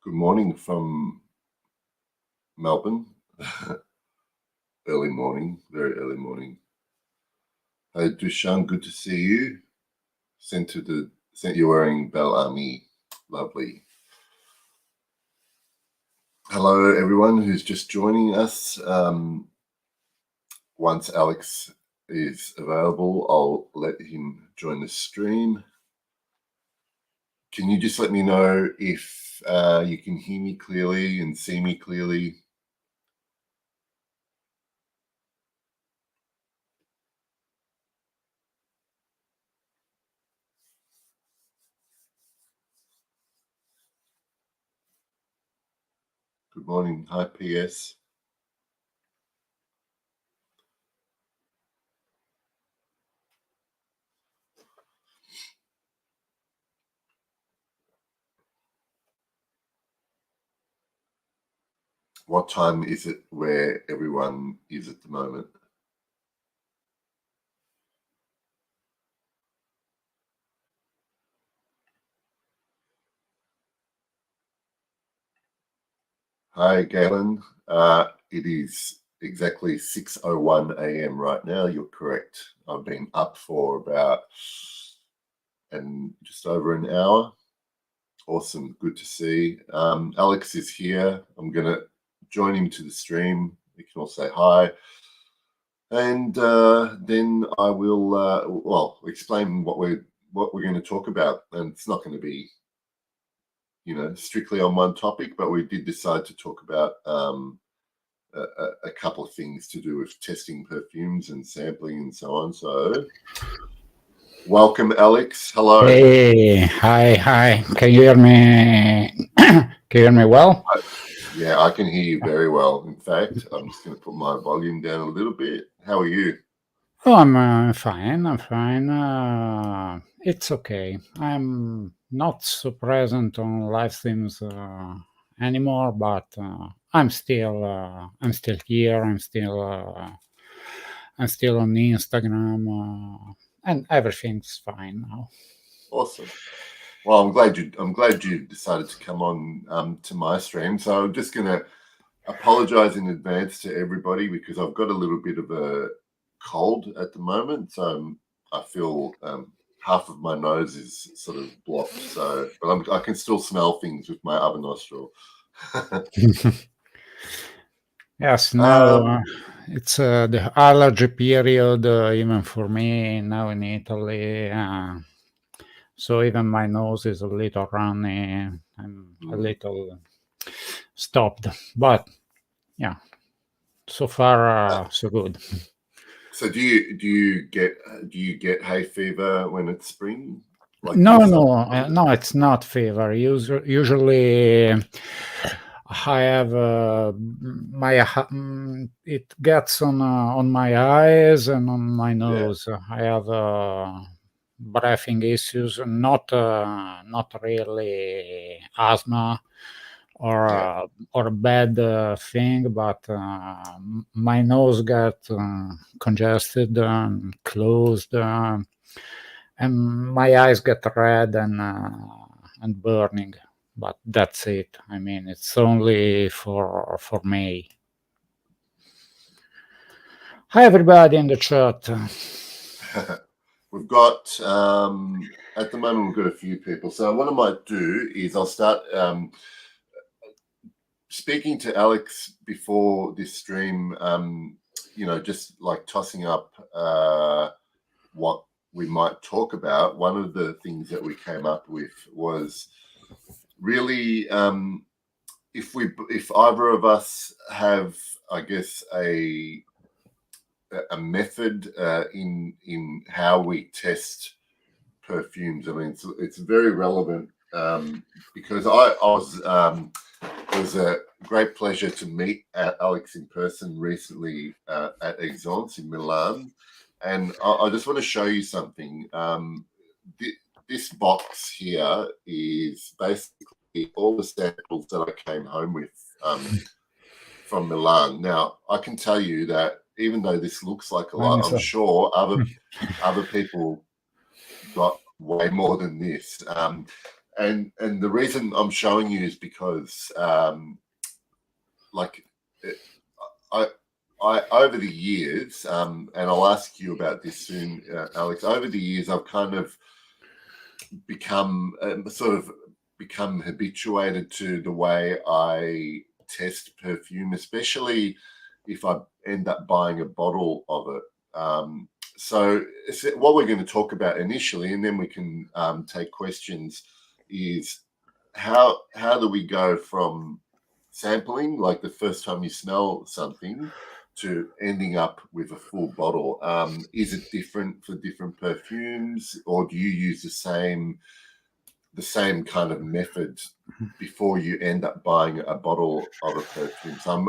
Good morning from Melbourne. Early morning, very early morning. Hey, Dushan, good to see you. Sent you wearing Bel Ami. Lovely. Hello, everyone who's just joining us. Once Alex is available, I'll let him join the stream. Can you just let me know if you can hear me clearly and see me clearly? Good morning. Hi, PS. What time is it where everyone is at the moment? Hi, Galen. It is exactly 6:01 a.m. right now. You're correct. I've been up for about just over an hour. Awesome. Good to see. Alex is here. I'm going to join him to the stream. We can all say hi. And then I will, explain what we're going to talk about. And it's not going to be, strictly on one topic, but we did decide to talk about a couple of things to do with testing perfumes and sampling and so on. So welcome, Alex. Hello. Hey, hi. Can you hear me? Can you hear me well? Yeah, I can hear you very well. In fact, I'm just going to put my volume down a little bit. How are you? Oh, I'm fine. It's okay. I'm not so present on live streams anymore, but I'm still here. I'm still on Instagram, and everything's fine now. Awesome. Well, I'm glad you decided to come on to my stream. So I'm just going to apologize in advance to everybody because I've got a little bit of a cold at the moment. So I feel half of my nose is sort of blocked. So, but I can still smell things with my other nostril. Yes, now it's the allergy period, even for me now in Italy. So even my nose is a little runny and a little stopped. But yeah, so far so good. So do you get hay fever when it's spring? No, it's not fever. Usually I have it gets on my eyes and on my nose. Yeah. I have breathing issues, not really asthma or a bad thing, but my nose got congested and closed. And my eyes get red and burning, but that's it. I mean, it's only for May. Hi, everybody in the chat. We've got at the moment we've got a few people. So what I might do is I'll start speaking to Alex before this stream. Just like tossing up what we might talk about. One of the things that we came up with was really if either of us have, I guess, a method in how we test perfumes. I mean, it's very relevant because it was a great pleasure to meet Alex in person recently at Exence in Milan. And I just want to show you something. This box here is basically all the samples that I came home with from Milan. Now, I can tell you that even though this looks like a lot, I'm sure other people got way more than this. And the reason I'm showing you is because, like, I over the years, and I'll ask you about this soon, Alex. Over the years, I've kind of become become habituated to the way I test perfume, especially if I end up buying a bottle of it. So what we're going to talk about initially, and then we can take questions, is how do we go from sampling, like the first time you smell something, to ending up with a full bottle. Is it different for different perfumes, or do you use the same kind of method before you end up buying a bottle of a perfume? So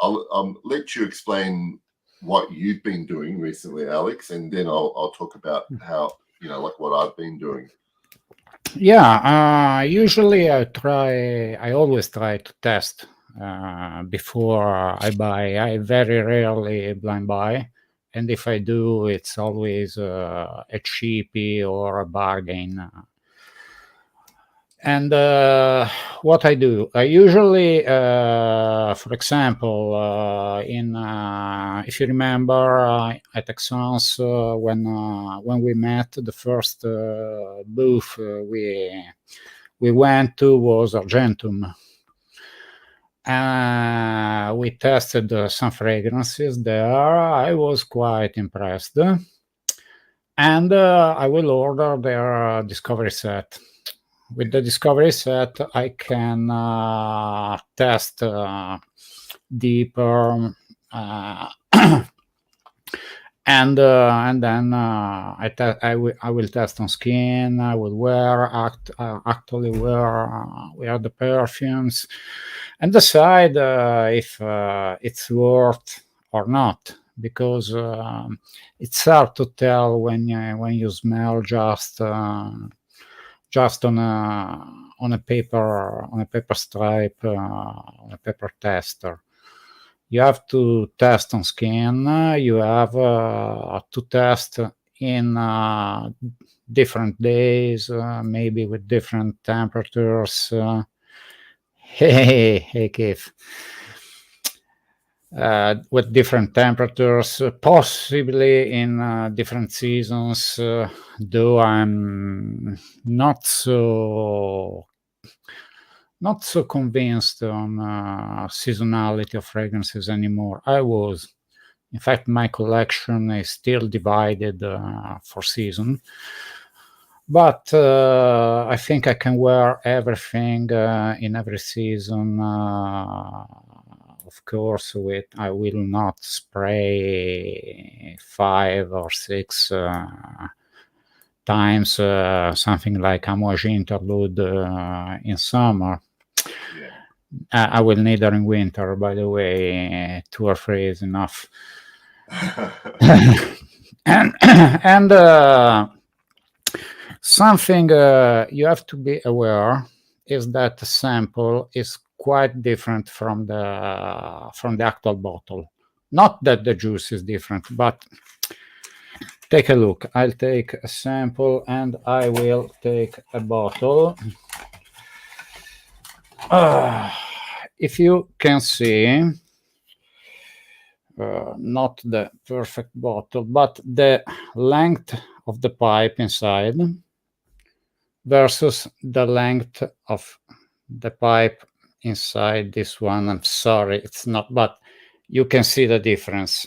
I'll let you explain what you've been doing recently, Alex, and then I'll talk about how, like what I've been doing. Yeah, usually I always try to test before I buy. I very rarely blind buy, and if I do, it's always a cheapie or a bargain. And what I do, I usually, for example, if you remember at Texans, when we met, the first booth we went to was Argentum. We tested some fragrances there. I was quite impressed, and I will order their discovery set. With the discovery set, I can test deeper, and then I will test on skin. I will actually wear the perfumes, and decide if it's worth or not. Because it's hard to tell when you smell just on a paper stripe, on a paper tester. You have to test on skin. You have to test in different days, maybe with different temperatures. Hey, Keith. With different temperatures, possibly in different seasons, though I'm not so convinced on seasonality of fragrances anymore. I was. In fact, my collection is still divided for season. But I think I can wear everything in every season. Of course, I will not spray 5 or 6 times something like Amouage Interlude in summer. Yeah. I will neither in winter, by the way. 2 or 3 is enough. and something you have to be aware is that the sample is quite different from the actual bottle. Not that the juice is different, but take a look. I'll take a sample and I will take a bottle. If you can see, not the perfect bottle, but the length of the pipe inside versus the length of the pipe inside this one. I'm sorry, it's not, but you can see the difference.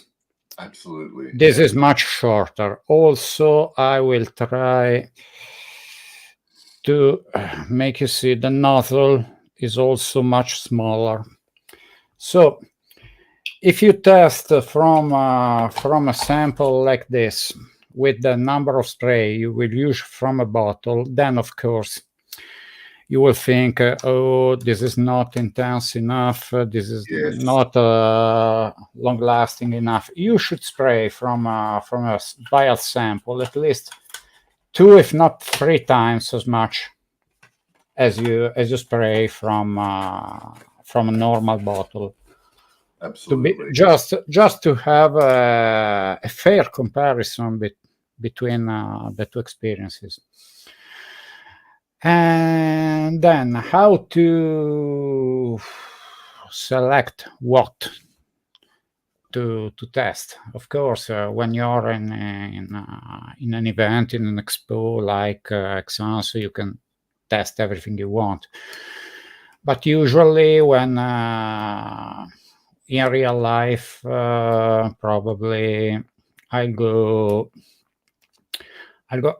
Absolutely. This is much shorter. Also, I will try to make you see the nozzle is also much smaller. So if you test from a sample like this with the number of spray you will use from a bottle, then of course you will think, oh, this is not intense enough, this is not long-lasting enough. You should spray from a vial sample at least 2, if not 3 times as much as you spray from a normal bottle. Absolutely. Just to have a fair comparison between the two experiences. And then how to select what to test. Of course, when you're in an event, in an expo like Exanso, you can test everything you want. But usually, when in real life, probably I go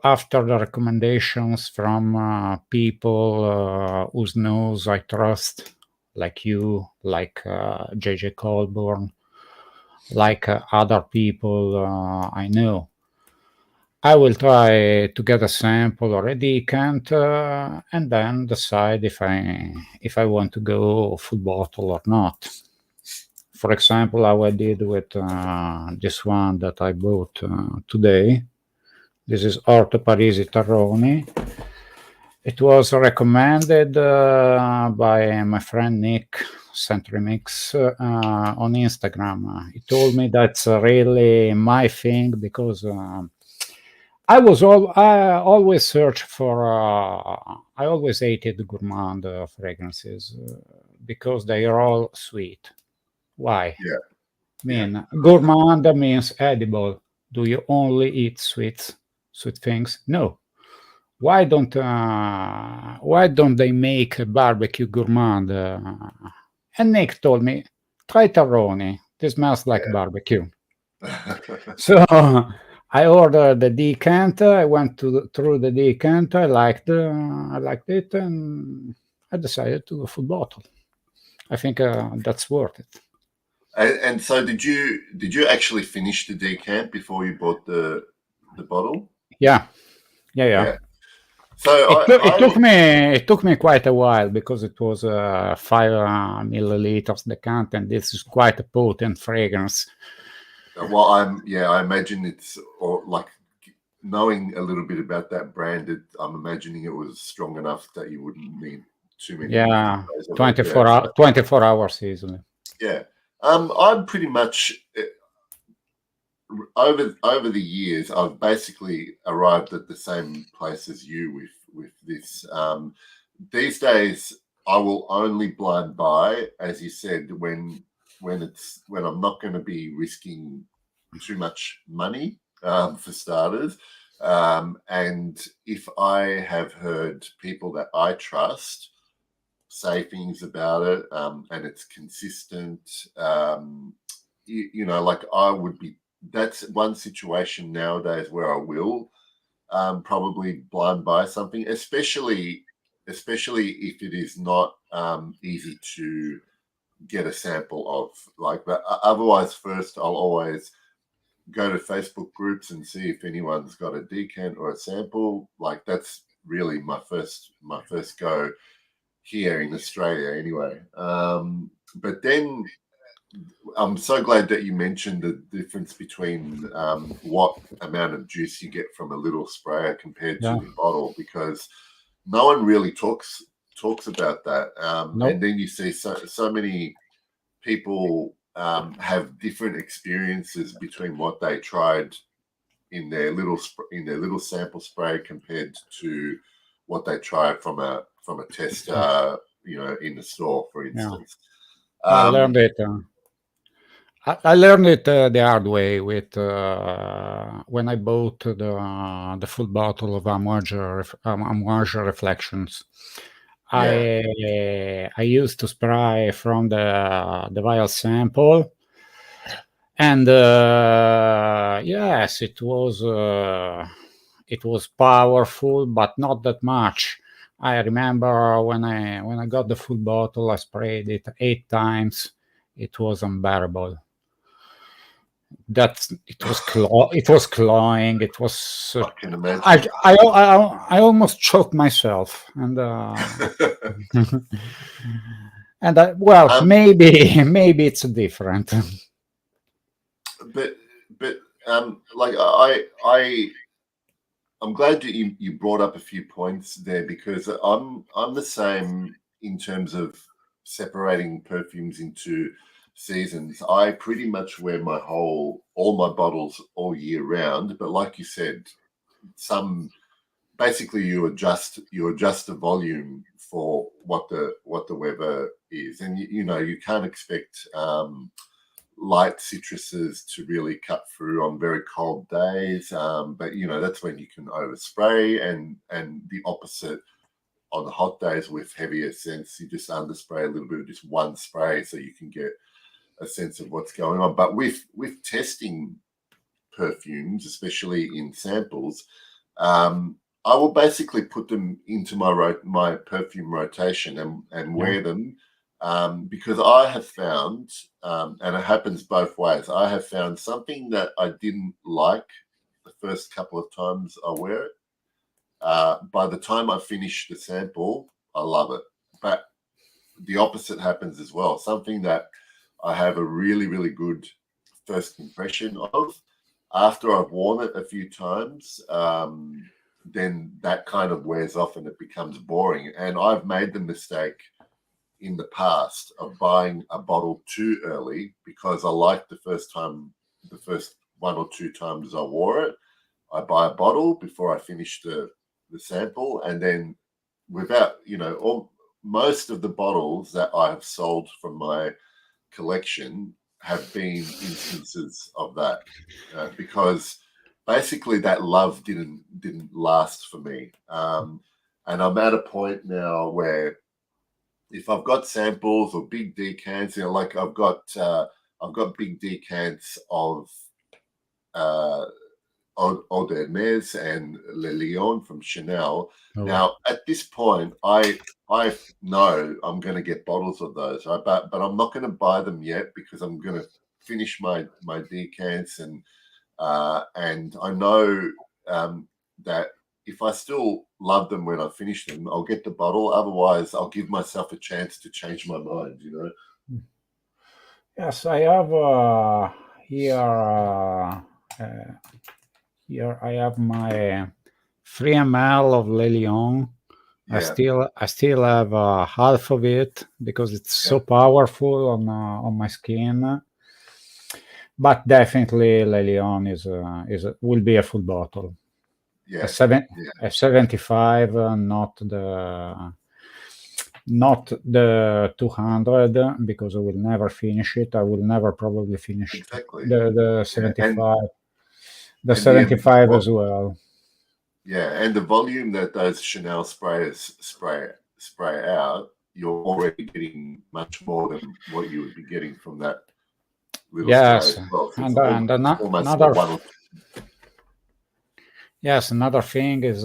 after the recommendations from people whose nose I trust, like you, like JJ Colburn, like other people I know. I will try to get a sample or a decant and then decide if I want to go full bottle or not. For example, how I did with this one that I bought today. This is Orto Parisi Tarroni. It was recommended by my friend Nick Centrimix on Instagram. He told me that's really my thing because I always search for. I always hated gourmand fragrances because they are all sweet. Why? Yeah. I mean, gourmand means edible. Do you only eat sweet things? No. Why don't they make a barbecue gourmand? And Nick told me, try Tarroni. This smells like barbecue. So I ordered the decanter. I went through the decanter. I liked it, and I decided to go full bottle. I think that's worth it. And so, did you actually finish the decant before you bought the bottle? Yeah. So it took me quite a while because it was 5 milliliters decant, and this is quite a potent fragrance. Well, I imagine it's like knowing a little bit about that brand. I'm imagining it was strong enough that you wouldn't need too many. Yeah, 24 hours easily. Yeah, I'm pretty much over the years. I've basically arrived at the same place as you with this. These days, I will only blind buy, as you said, when I'm not going to be risking too much money for starters. And if I have heard people that I trust say things about it and it's consistent, like I would be, that's one situation nowadays where I will probably blind buy something, especially if it is not easy to get a sample of. Like, but otherwise, first I'll always go to Facebook groups and see if anyone's got a decant or a sample. Like, that's really my first go here in Australia, anyway. But then I'm so glad that you mentioned the difference between what amount of juice you get from a little sprayer compared to the bottle, because no one really talks about that. Nope. And then you see so many people have different experiences between what they tried in their little sample spray compared to what they tried from a test, in the store, for instance. I learned it. I learned it the hard way with when I bought the full bottle of Amouage Reflections. I used to spray from the vial sample, and yes, it was powerful, but not that much. I remember when I got the full bottle, I sprayed it 8 times. It was unbearable. It was clawing. It was. I can imagine. I almost choked myself, and and maybe it's different. But like I'm glad that you brought up a few points there, because I'm the same in terms of separating perfumes into seasons. I pretty much wear all my bottles all year round, but like you said, some basically you adjust the volume for what the weather is, and you can't expect light citruses to really cut through on very cold days, but that's when you can overspray, and the opposite on the hot days with heavier scents, you just underspray a little bit of just one spray so you can get a sense of what's going on. But with testing perfumes, especially in samples, I will basically put them into my perfume rotation and wear them, because I have found, and it happens both ways, I have found something that I didn't like the first couple of times I wear it. By the time I finish the sample, I love it. But the opposite happens as well. Something that I have a really, really good first impression of, after I've worn it a few times, then that kind of wears off and it becomes boring. And I've made the mistake in the past of buying a bottle too early because I liked the first 1 or 2 times I wore it. I buy a bottle before I finish the sample, and then without, most of the bottles that I have sold from my collection have been instances of that, because basically that love didn't last for me, and I'm at a point now where if I've got samples or big decants, like I've got big decants of Eau d'Hermès and Le Lion from Chanel. Oh. Now, at this point, I know I'm going to get bottles of those, right? But I'm not going to buy them yet because I'm going to finish my decants, and I know that if I still love them when I finish them, I'll get the bottle. Otherwise, I'll give myself a chance to change my mind. Yes, I have here. Here I have my 3 ml of Le Lion. Yeah. I still have half of it because it's so powerful on my skin. But definitely Le Lion will be a full bottle. Yeah. A 75, not the 200, because I will never finish it. I will never probably finish the 75. The 75 as well. Yeah, and the volume that those Chanel sprayers spray out, you're already getting much more than what you would be getting from that little spray as well. So another thing is,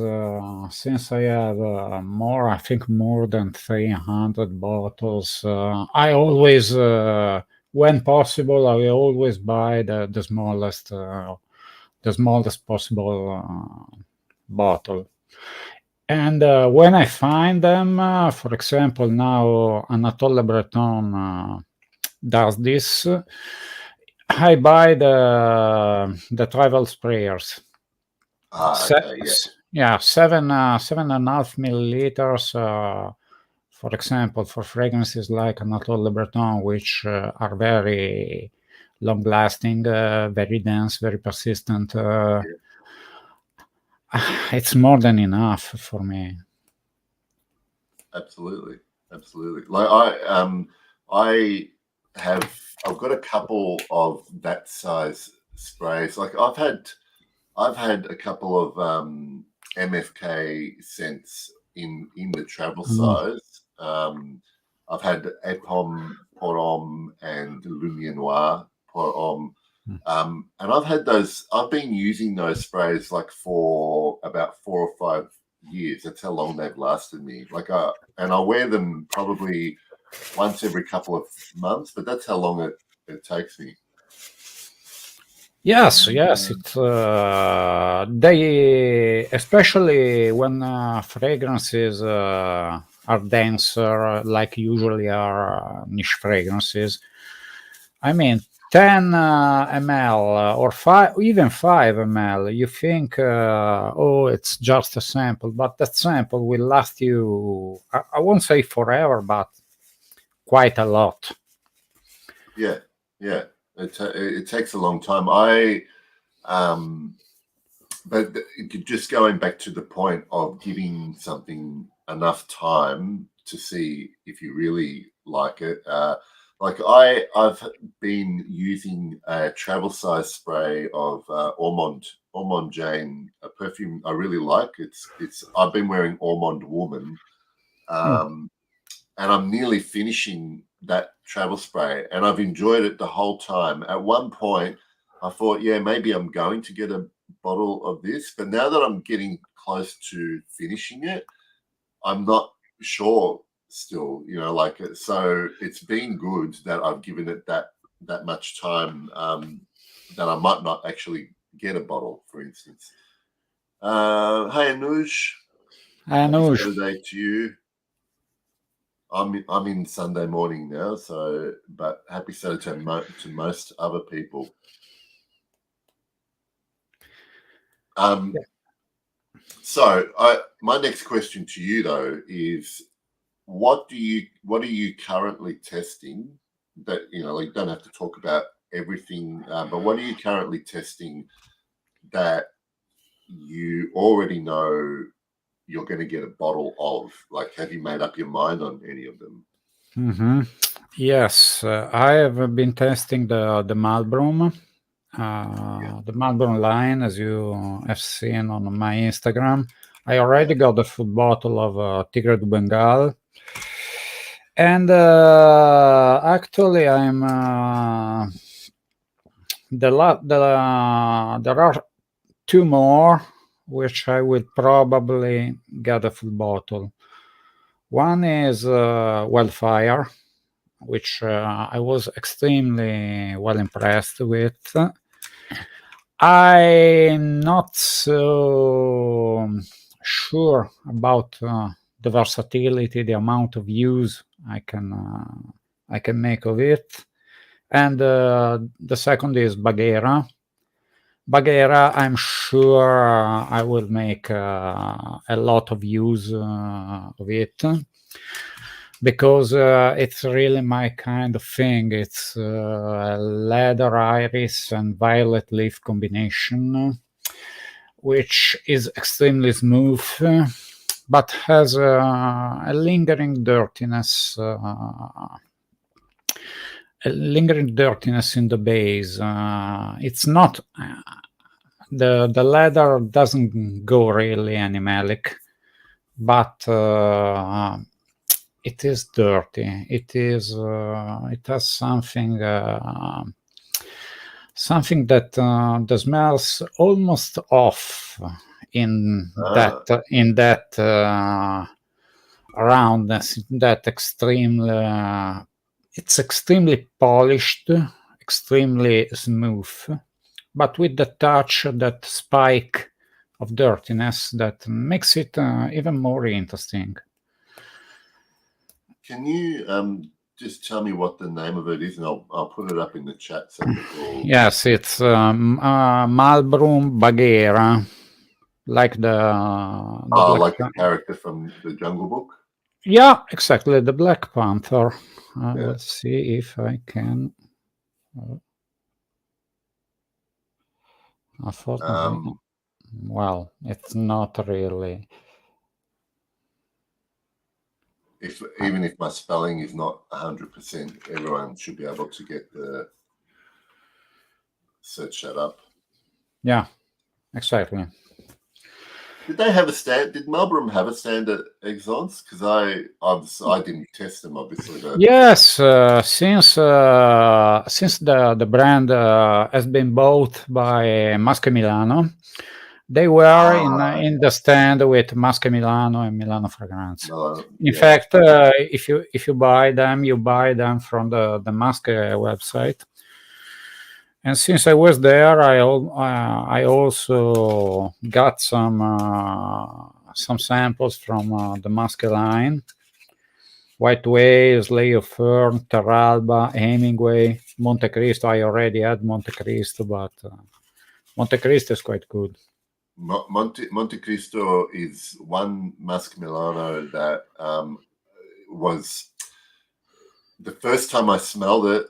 since I have I think more than 300 bottles, I always, when possible, I always buy the smallest possible bottle. And when I find them, for example, now Anatole Le Breton does this, I buy the travel sprayers. 7.5 milliliters, for example, for fragrances like Anatole Le Breton, which are very long lasting, very dense, very persistent. It's more than enough for me. Absolutely. Like I've got a couple of that size sprays. Like I've had a couple of MFK scents in the travel size. I've had Epom Pour Homme and Lumière Noir Pour Homme. And I've had those. I've been using those sprays like for about 4 or 5 years. That's how long they've lasted me. And I wear them probably once every couple of months, but that's how long it takes me. Yes, it's they, especially when fragrances are denser, like usually are niche fragrances. I mean, 10 ml or 5 ml, you think, it's just a sample, but that sample will last you, I won't say forever, but quite a lot. Yeah. It takes a long time. I but just going back to the point of giving something enough time to see if you really like it. Like I've been using a travel size spray of Ormond Jane, a perfume I really like. I've been wearing Ormond Woman, and I'm nearly finishing that travel spray, and I've enjoyed it the whole time. At one point, I thought, yeah, maybe I'm going to get a bottle of this, but now that I'm getting close to finishing it, I'm not sure still, like so it's been good that I've given it that much time, that I might not actually get a bottle, for instance. Hey Anuj, happy Anuj, Saturday to you. I'm in Sunday morning now, so but happy Saturday to most other people. So my next question to you though is, what are you currently testing that, like, you don't have to talk about everything, but what are you currently testing that you already know you're going to get a bottle of? Like, have you made up your mind on any of them? Yes, I have been testing the Malbrum, the Malbrum line, as you have seen on my Instagram. I already got the full bottle of Tigre du Bengal, and actually, there are two more which I will probably get a full bottle. One is Wildfire, which I was extremely well impressed with. I'm not so sure about the versatility, the amount of use I can make of it. And the second is Bagheera. Bagheera, I'm sure I will make a lot of use of it, because it's really my kind of thing. It's leather, iris, and violet leaf combination, which is extremely smooth, but has a lingering dirtiness. In the base. It's not the leather doesn't go really animalic, but it is dirty. It has something that smells almost off in that roundness, that extreme. It's extremely polished, extremely smooth, but with the touch, that spike of dirtiness that makes it even more interesting. Can you just tell me what the name of it is, and I'll put it up in the chat so people. Yes, it's Malbrum Bagheera, like the like the character from the Jungle Book. Yeah, exactly, the Black Panther. Let's see if I can. Unfortunately, well, it's not really. Even if my spelling is not 100%, everyone should be able to get the search that up. Yeah, exactly. Did they have a stand? Did Malbrum have a stand at Exons? Because I didn't test them, obviously. But... Yes, since the brand has been bought by Masche Milano, they were in the stand with Masche Milano and Milano Fragrance. In fact, if you buy them from the Masche website. And since I was there, I also got some samples from the Masche line. White Way, Slay of Fern, Terralba, Hemingway, Monte Cristo. I already had Monte Cristo, but Monte Cristo is quite good. Monte Cristo is one Masche Milano that was the first time I smelled it.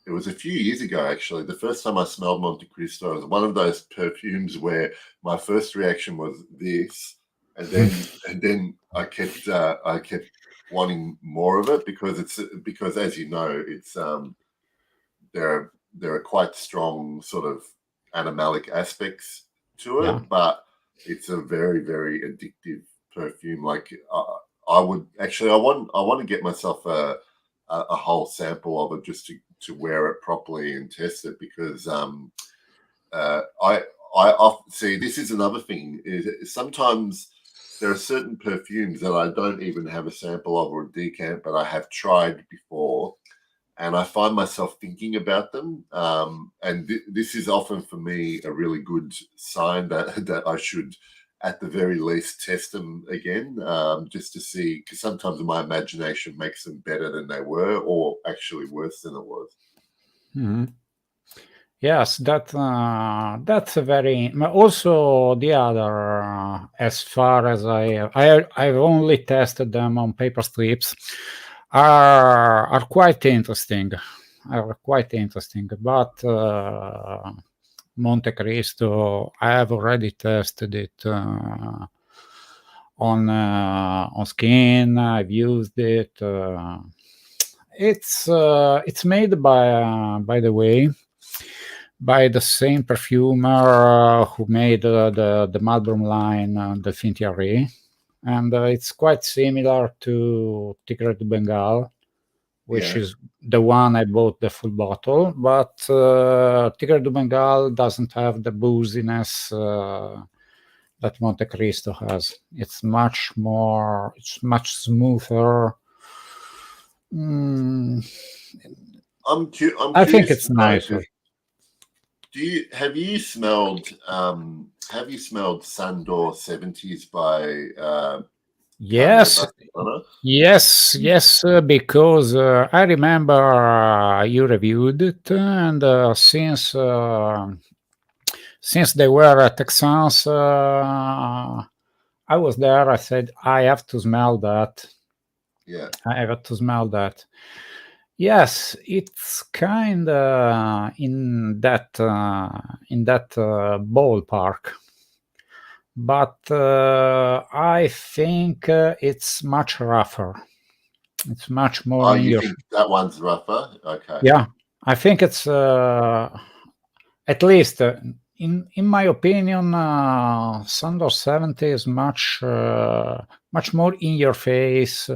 it was a few years ago, actually. The first time I smelled Monte Cristo, it was one of those perfumes where my first reaction was this, and then I kept wanting more of it because as you know, it's there are quite strong sort of animalic aspects to it, Yeah. but it's a very, very addictive perfume. Like I would actually, I want to get myself a whole sample of it just to wear it properly and test it because I often see this is another thing is sometimes there are certain perfumes that I don't even have a sample of or a decant, but I have tried before, and I find myself thinking about them. And this is often for me a really good sign that I should, at the very least, test them again, just to see, because sometimes my imagination makes them better than they were, or actually worse than it was. Mhm. Yes, that's a very. Also, the other, as far as I've only tested them on paper strips, are quite interesting. Are quite interesting, but Monte Cristo, I have already tested it on skin. I've used it. It's made by the way, by the same perfumer who made the Malbrum line, Delphine Thierry, and it's quite similar to Tigre de Bengal, which Yeah. is the one I bought the full bottle. But Tigre de Bengal doesn't have the booziness that Monte Cristo has. It's much more. It's much smoother. I'm I think curious it's to know, nicer. have you smelled Sandor 70s by Yes, Barcelona? yes, because I remember you reviewed it, and since they were Texans, I was there. I said, I have to smell that. Yeah. I have to smell that. Yes, it's kind of in that ballpark, but I think it's much rougher. It's much more Oh, in you your. think that one's rougher? Okay. Yeah, I think it's at least in my opinion, Sandor 70 is much more in your face.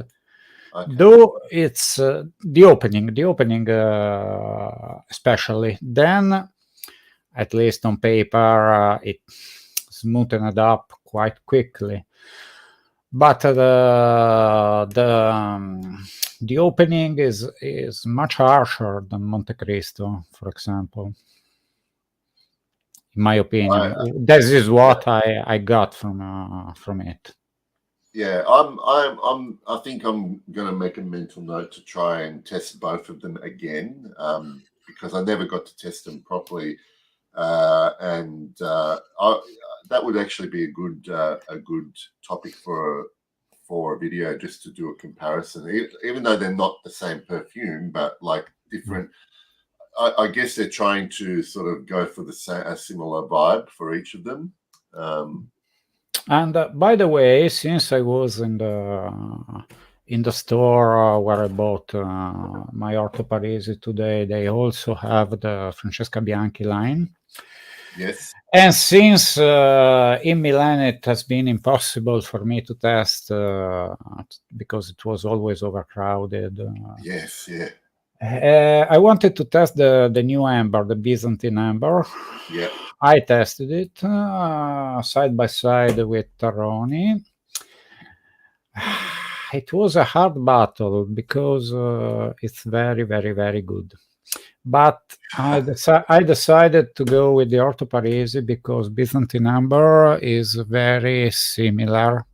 Okay. Though it's the opening, especially, then at least on paper, it smoothened it up quite quickly. But the opening is much harsher than Monte Cristo, for example. In my opinion, this is what I got from it. Yeah, I think I'm going to make a mental note to try and test both of them again, because I never got to test them properly, and that would actually be a good topic for a video, just to do a comparison, even though they're not the same perfume, but like different. I guess they're trying to sort of go for a similar vibe for each of them. And by the way, since I was in the store where I bought my Orto Parisi today, they also have the Francesca Bianchi line. Yes. And since in Milan it has been impossible for me to test because it was always overcrowded. Yes, yeah. I wanted to test the new amber, the Byzantine amber. Yeah. I tested it side by side with Tarroni. It was a hard battle because it's very, very, very good. But I decided to go with the Orto Parisi because Byzantine amber is very similar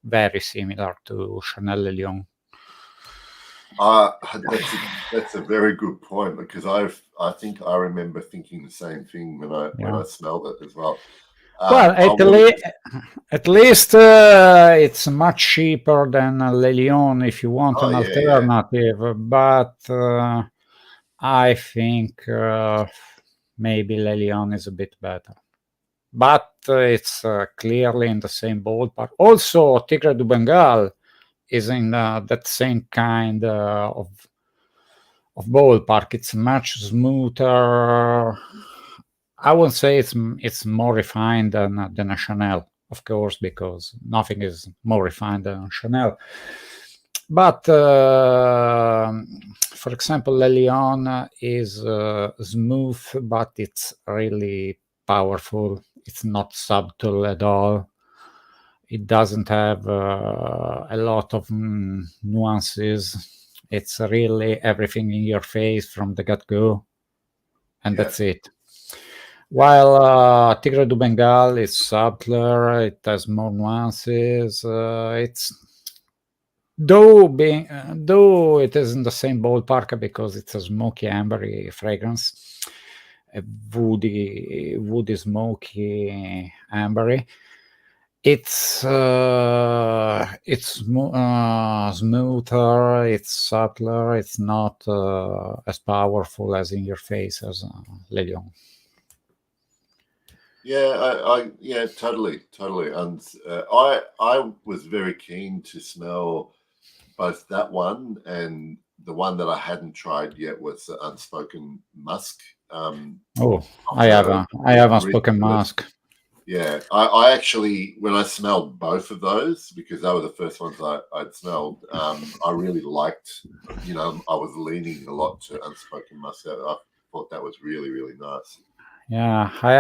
to Chanel Le Lion. That's a very good point, because I think I remember thinking the same thing when I smelled it as well. Well, at least it's much cheaper than Le Lion if you want an alternative. But I think maybe Le Lion is a bit better, but it's clearly in the same ballpark. Also, Tigre du Bengal is in that same kind of ballpark. It's much smoother. I won't say it's more refined than a Chanel, of course, because nothing is more refined than Chanel. But for example, Le Lion is smooth, but it's really powerful. It's not subtle at all. It doesn't have a lot of nuances. It's really everything in your face from the get-go, and Yeah. that's it. While Tigre du Bengal is subtler, it has more nuances. It's though it is in the same ballpark because it's a smoky ambery fragrance, a woody smoky ambery. It's smoother, it's subtler, it's not as powerful as in your face as Le Lion. Yeah, yeah, totally. And I was very keen to smell both that one and the one that I hadn't tried yet was the Unspoken Musk. I have Unspoken Musk. Yeah, I actually, when I smelled both of those, because they were the first ones I'd smelled, I really liked, I was leaning a lot to Unspoken Musk. I thought that was really, really nice. Yeah, I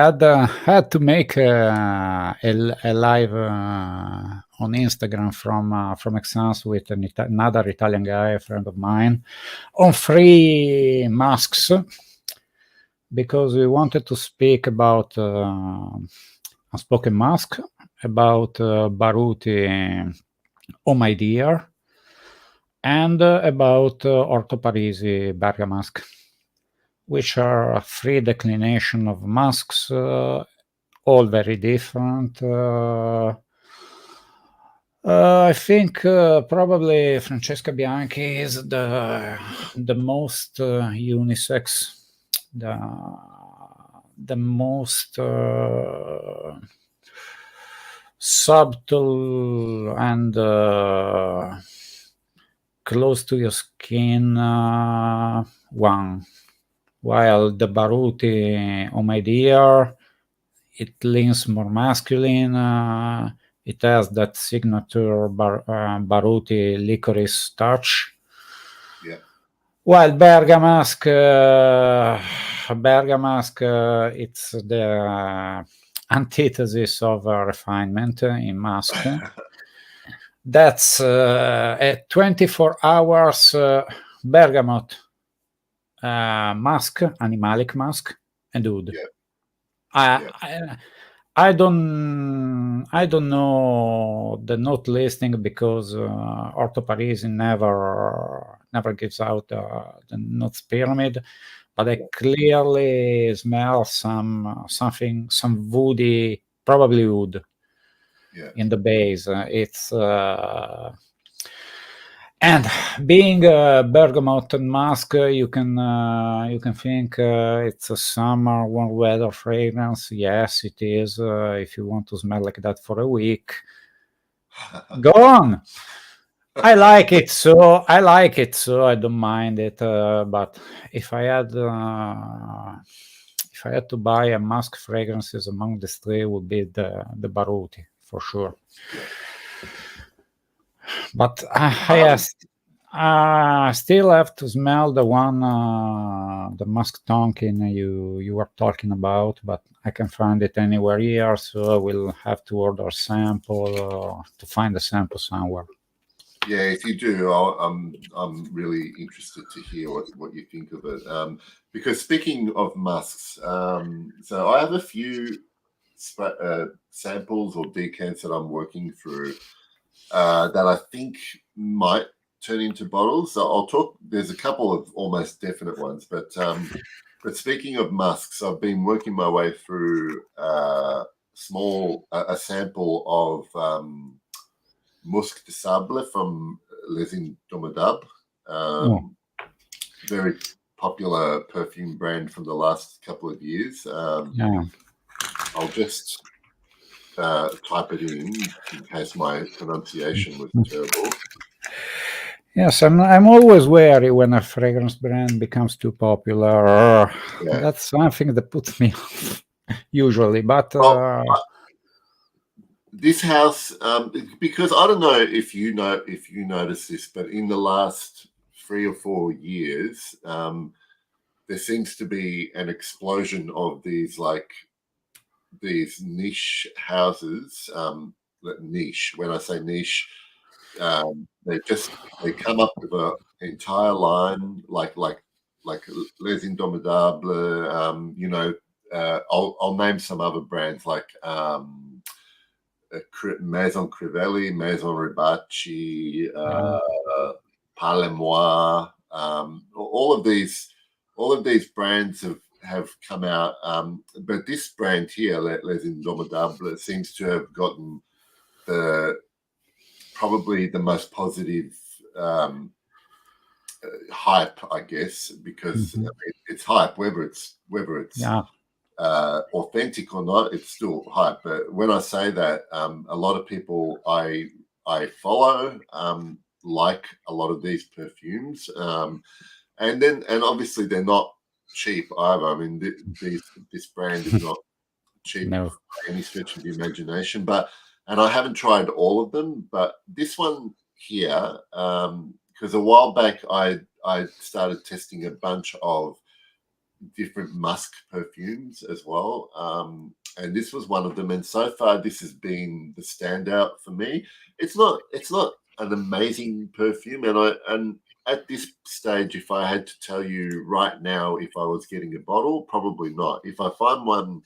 had to make a live on Instagram from Exans with another Italian guy, a friend of mine, on free masks, because we wanted to speak about Unspoken Musk, about Baruti, Oh My Dear, and about Orto Parisi Bergamasque, which are three declinations of masks, all very different. I think probably Francesca Bianchi is the most unisex, the most subtle and close to your skin one. While the Baruti, Oh My Dear, it leans more masculine. It has that signature Baruti licorice touch. Yeah. While Bergamasque, it's the antithesis of refinement in mask. That's a 24 hours bergamot mask, animalic mask, and oud. Yeah. I don't know the note listing because Orto Parisi never gives out the notes pyramid, but I clearly smell some woody, probably wood, in the base. It's and being a bergamot and musk, you can think it's a summer warm weather fragrance. Yes, it is. If you want to smell like that for a week, go on. I like it, so I don't mind it. But if I had to buy a musk fragrances among the three, would be the Baruti for sure. Yeah. But I still have to smell the one, the musk tonkin you were talking about, but I can find it anywhere here, so I will have to order a sample to find a sample somewhere. Yeah, if you do, I'm really interested to hear what you think of it. Because speaking of musks, so I have a few samples or decants that I'm working through that I think might turn into bottles. So I'll talk. There's a couple of almost definite ones, but speaking of musks, I've been working my way through a sample of Musc de Sable from Les Indomadables. Very popular perfume brand from the last couple of years. Yeah. I'll just type it in case my pronunciation was terrible. Yes, I'm always wary when a fragrance brand becomes too popular. Yeah. That's something that puts me off usually. But this house, because I don't know if you notice this, but in the last 3 or 4 years, there seems to be an explosion of these niche houses. Niche. When I say niche, they come up with an entire line like Les Indomptables. I'll name some other brands like Maison Crivelli, Maison Ribacci, Parle-moi. All of these brands have come out, but this brand here, Les Indomptables, seems to have gotten probably the most positive hype, I guess, because it's hype, whether it's yeah. Authentic or not, it's still hype. But when I say that, a lot of people I follow like a lot of these perfumes, and obviously they're not cheap either. I mean, this brand is not cheap No. by any stretch of the imagination. And I haven't tried all of them, but this one here, because a while back I started testing a bunch of different musk perfumes as well, and this was one of them. And so far, this has been the standout for me. It's not an amazing perfume, and at this stage, if I had to tell you right now, if I was getting a bottle, probably not. If I find one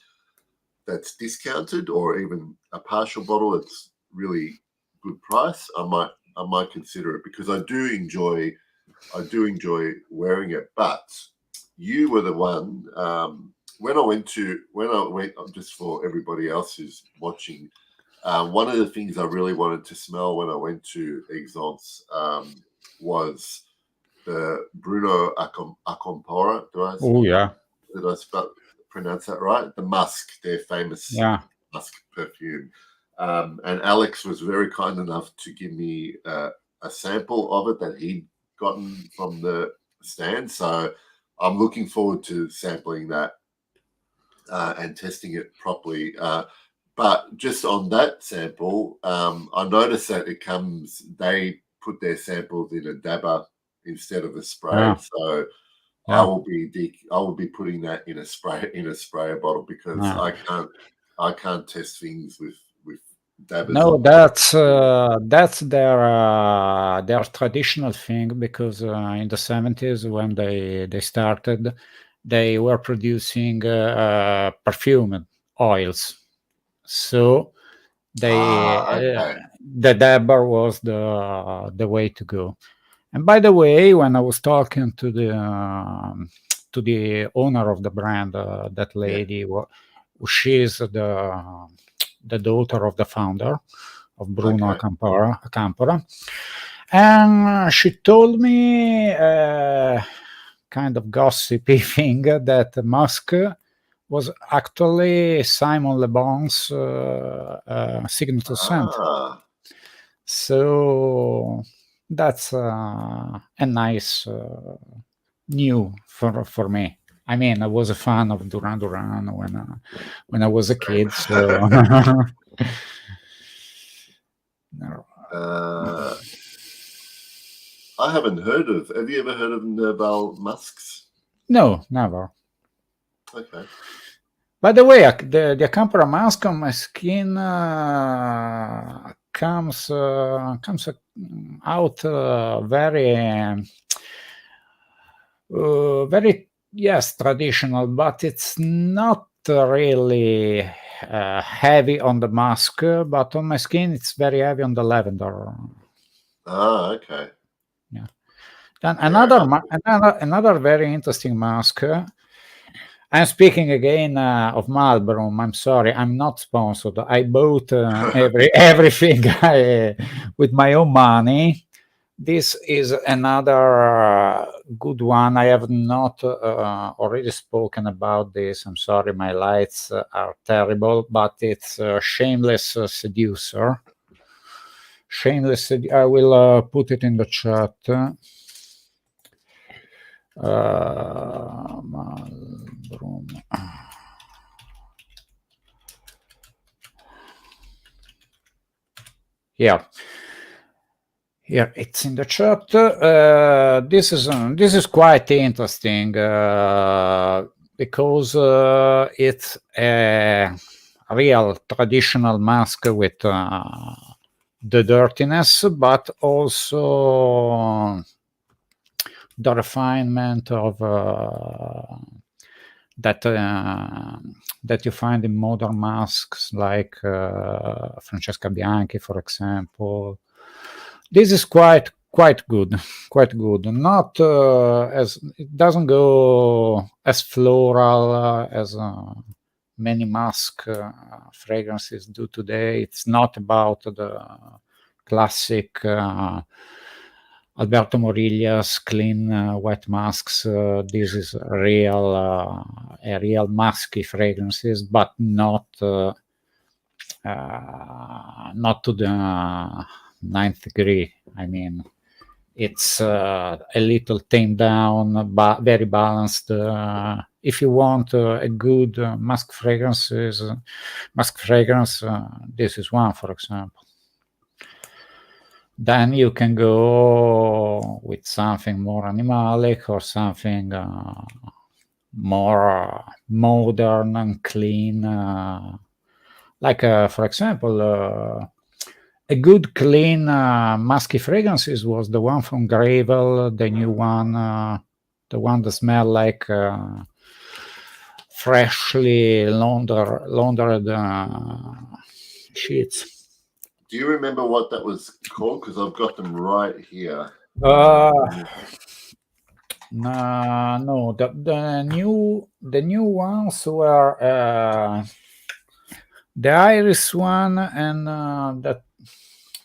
that's discounted or even a partial bottle that's really good price, I might consider it, because I do enjoy wearing it. But you were the one, when I went, just for everybody else who's watching, one of the things I really wanted to smell when I went to Exence was the Bruno Accompora. Did I pronounce that right? The musk, their famous musk perfume. And Alex was very kind enough to give me a sample of it that he'd gotten from the stand. So I'm looking forward to sampling that and testing it properly. But just on that sample, I noticed that they put their samples in a dabber instead of a spray. So I will be putting that in a sprayer bottle, because I can't test things with dabbers. No, that's their traditional thing, because in the 70s, when they started, they were producing perfume oils. So the dabber was the way to go. And by the way, when I was talking to the owner of the brand, that lady, she's the daughter of the founder of Bruno Accompora, and she told me kind of gossipy thing that musk was actually Simon Le Bon's signature scent. So that's a nice new for me. I mean, I was a fan of Duran Duran when I was a kid. So I haven't heard of. Have you ever heard of Nerval musks? No, never. Okay. By the way, the Accompora mask on my skin comes out very traditional, but it's not really heavy on the mask. But on my skin, it's very heavy on the lavender. Okay. Yeah. Then another very interesting mask. I'm speaking again of Marlboro. I'm sorry, I'm not sponsored. I bought everything with my own money. This is another good one. I have not already spoken about this. I'm sorry, my lights are terrible, but it's Shameless Seducer. Shameless. I will put it in the chat. Malbroom. Yeah. Here it's in the chat. This is quite interesting because it's a real traditional mask with the dirtiness, but also the refinement of that you find in modern masks like Francesca Bianchi, for example. This is quite good, not as it doesn't go as floral as many mask fragrances do today. It's not about the classic Alberto Morillas clean white masks. This is a real musky fragrances, but not to the ninth degree. I mean, it's a little tamed down, but very balanced. If you want a good mask fragrance, this is one, for example. Then you can go with something more animalic or something more modern and clean. Like, for example, a good clean musky fragrances was the one from Gravel, the new one, the one that smelled like freshly laundered sheets. Do you remember what that was called? Because I've got them right here. No, the new ones were the Iris one and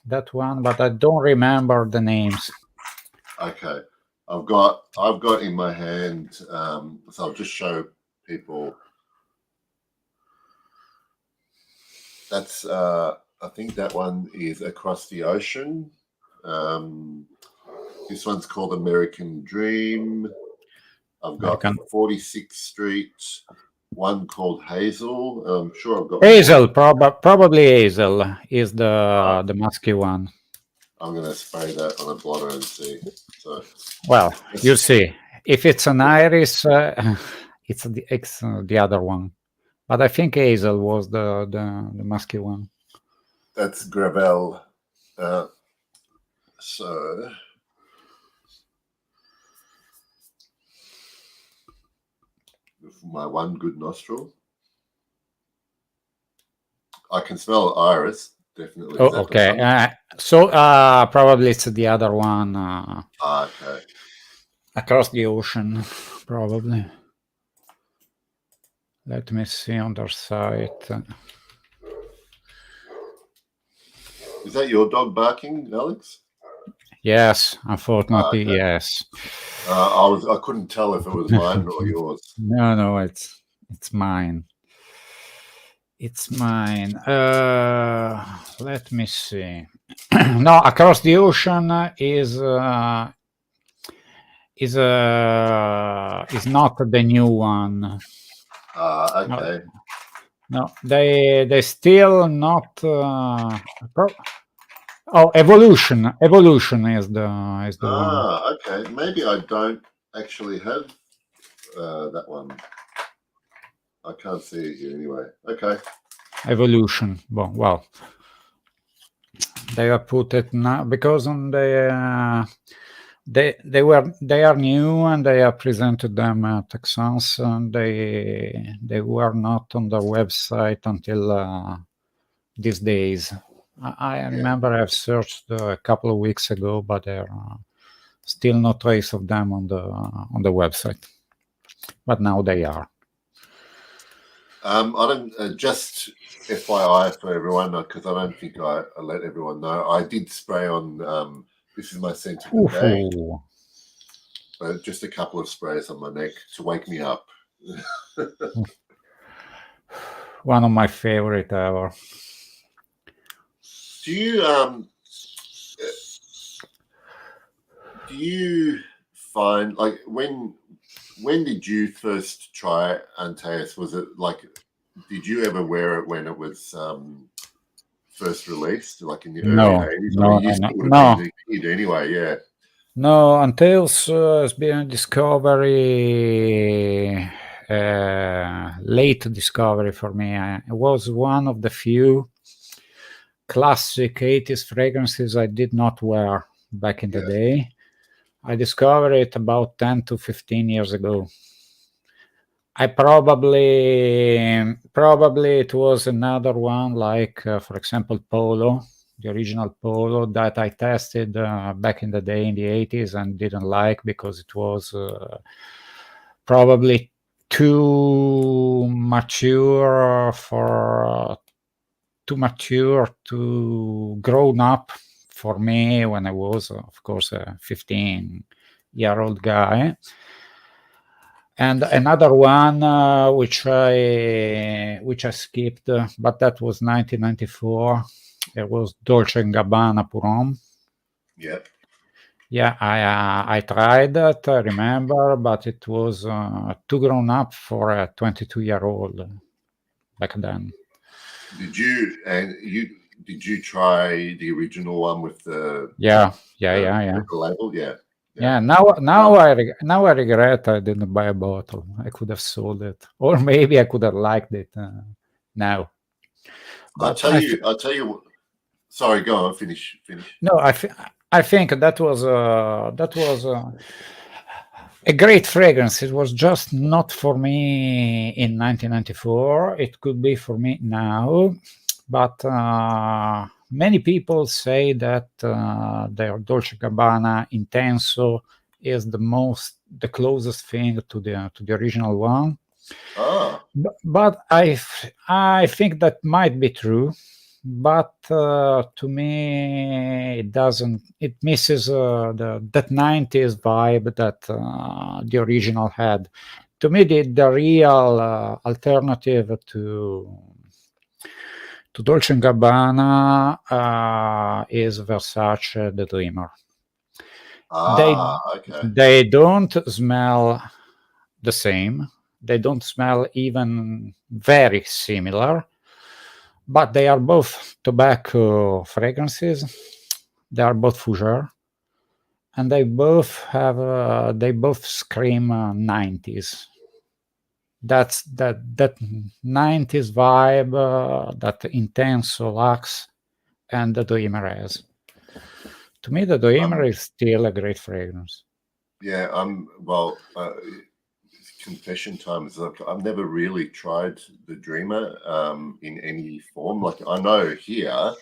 that one, but I don't remember the names. Okay, I've got in my hand. So I'll just show people. That's I think that one is Across the Ocean. This one's called American Dream. I've got 46th Street. One called Hazel. I'm sure I've got Hazel. Probably Hazel is the musky one. I'm gonna spray that on a blotter and see. So, well, you see, if it's an Iris, it's the other one. But I think Hazel was the musky one. That's Gravel. So with my one good nostril, I can smell Iris. Definitely. Oh, okay. So probably it's the other one. Okay. Across the Ocean, probably. Let me see on their site. Is that your dog barking, Alex? Yes, unfortunately, okay. Yes. I couldn't tell if it was mine or yours. No, it's mine. It's mine. Let me see. No, Across the Ocean is not the new one. Okay. No, they still not. Evolution. Evolution is the one. Okay. Maybe I don't actually have that one. I can't see it here anyway. Okay. Evolution. Well, they have put it now because on the they are new and they have presented them at Texans and they were not on the website until these days. I remember I've searched a couple of weeks ago, but there are still no trace of them on the website. But now they are. I don't just FYI for everyone because I don't think I let everyone know. I did spray on This is my scent of the day. Ooh. Just a couple of sprays on my neck to wake me up. One of my favorite ever. Do you find, like, when did you first try Antaeus? Was it like, did you ever wear it when it was first released, like in the early 80s? I mean, you still would have been a kid anyway, yeah. No, Antaeus has been a discovery, late discovery for me. It was one of the few classic 80s fragrances I did not wear back in the day. I discovered it about 10 to 15 years ago. I probably it was another one, like, for example, Polo, the original Polo that I tested back in the day in the 80s and didn't like because it was probably too mature to grown up for me when I was, of course, a 15-year-old guy. And another one which I skipped, but that was 1994. It was Dolce & Gabbana Pour Homme. Yeah. Yeah, I tried that, I remember, but it was too grown up for a 22-year-old back then. Did you try the original one with the label? Yeah. Now I regret I didn't buy a bottle. I could have sold it, or maybe I could have liked it now. But I'll tell you. Sorry, go on. Finish. No, I think that was a great fragrance. It was just not for me in 1994. It could be for me now, but many people say that their Dolce & Gabbana Intenso is the closest thing to the original one. Oh. But I think that might be true. But to me, it doesn't. It misses that 90s vibe that the original had. To me, the real alternative to Dolce & Gabbana is Versace The Dreamer. Okay. They don't smell the same. They don't smell even very similar. But they are both tobacco fragrances. They are both fougere, and they both scream 90s. That's that 90s vibe that Intenso lacks, and the Dreamer has. To me, the Dreamer is still a great fragrance. Yeah, confession time is like, I've never really tried the Dreamer in any form. Like, I know here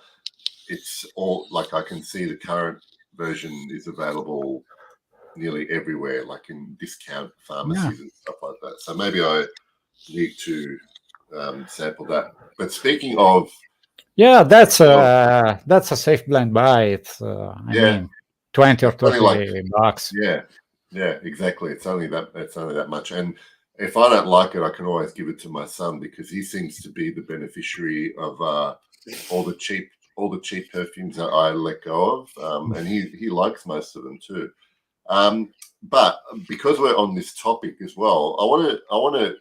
it's all, like, I can see the current version is available nearly everywhere, like in discount pharmacies and stuff like that. So maybe I need to sample that. But speaking of, that's a safe blind buy. It's I mean, 20 or 30 bucks. Yeah, exactly. It's only that much. And if I don't like it, I can always give it to my son because he seems to be the beneficiary of all the cheap perfumes that I let go of, and he likes most of them too. But because we're on this topic as well, I want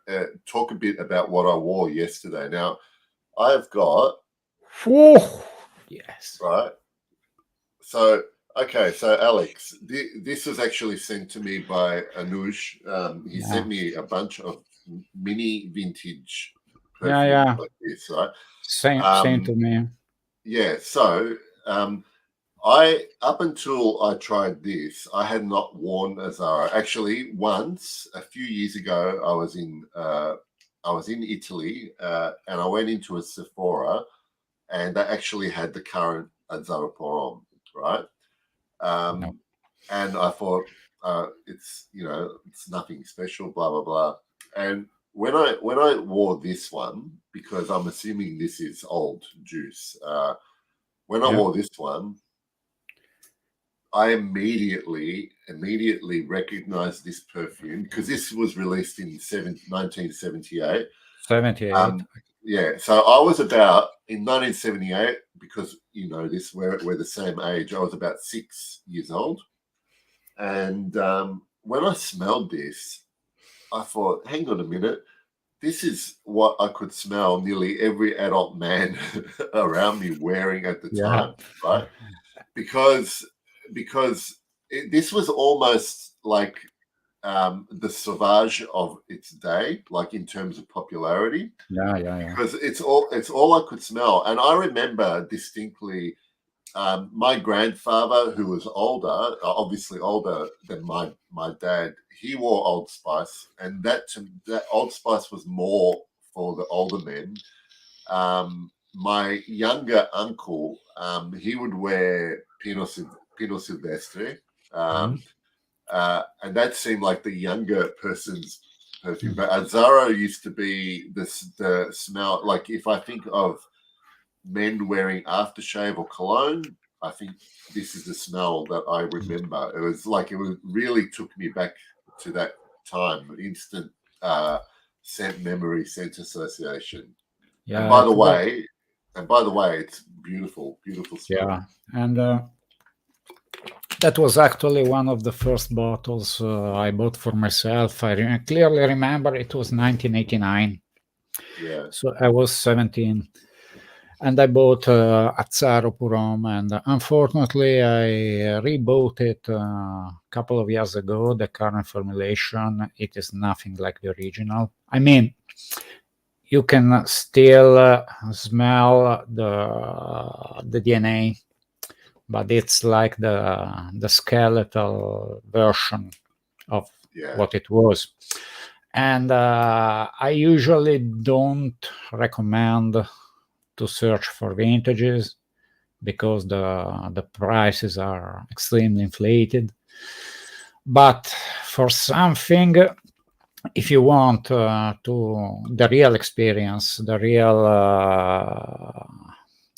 to talk a bit about what I wore yesterday. Now, I've got yes, right. So, okay, so Alex, this was actually sent to me by Anuj. He sent me a bunch of mini vintage perfumes like this, right? Same to me. Yeah, so up until I tried this, I had not worn a Zara. Actually, once a few years ago, I was in Italy, and I went into a Sephora, and they actually had the current Zara Pour Homme, right? And I thought it's nothing special, blah blah blah. And when I wore this one, because I'm assuming this is old juice, when I wore this one, I immediately recognized this perfume because this was released in 1978. 78. Yeah, so I was about in 1978, because you know this, we're the same age. I was about 6 years old, and when I smelled this, I thought, hang on a minute, this is what I could smell nearly every adult man around me wearing at the Yeah. time, right? Because this was almost like the Sauvage of its day, like in terms of popularity. Yeah. Because it's all I could smell. And I remember distinctly my grandfather, who was older, obviously older than my dad, he wore Old Spice, and that Old Spice was more for the older men. My younger uncle, he would wear Pinot Silvestre, and that seemed like the younger person's perfume. But Azzaro used to be the smell. Like if I think of men wearing aftershave or cologne, I think this is the smell that I remember. It was like it really took me back to that time, instant scent memory, scent association. Yeah. And by the way, it's beautiful smell. Yeah, and that was actually one of the first bottles I bought for myself. I clearly remember it was 1989. Yeah. So I was 17. And I bought Azzaro Purom, and unfortunately I rebought it a couple of years ago. The current formulation, it is nothing like the original. I mean, you can still smell the DNA, but it's like the skeletal version of what it was. And I usually don't recommend to search for vintages because the prices are extremely inflated. But for something, if you want the real experience, the real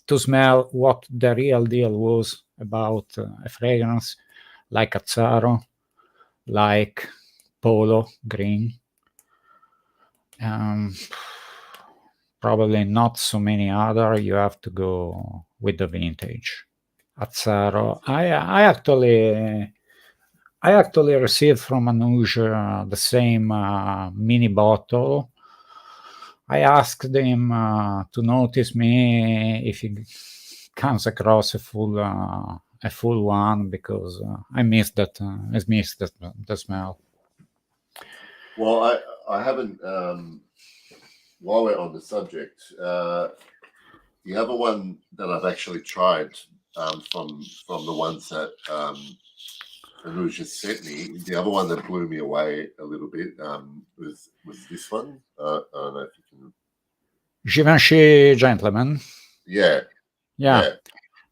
to smell what the real deal was about a fragrance, like Azzaro, like Polo Green, probably not so many other, you have to go with the vintage. Azzaro. I actually received from Anuj the same mini bottle. I asked him to notice me if he comes across a full one, because I missed that. I missed the smell. Well, I haven't. While we're on the subject, the other one that I've actually tried from the ones that Anuj just sent me, the other one that blew me away a little bit was this one. I don't know if you can. Givenchy Gentleman. Yeah.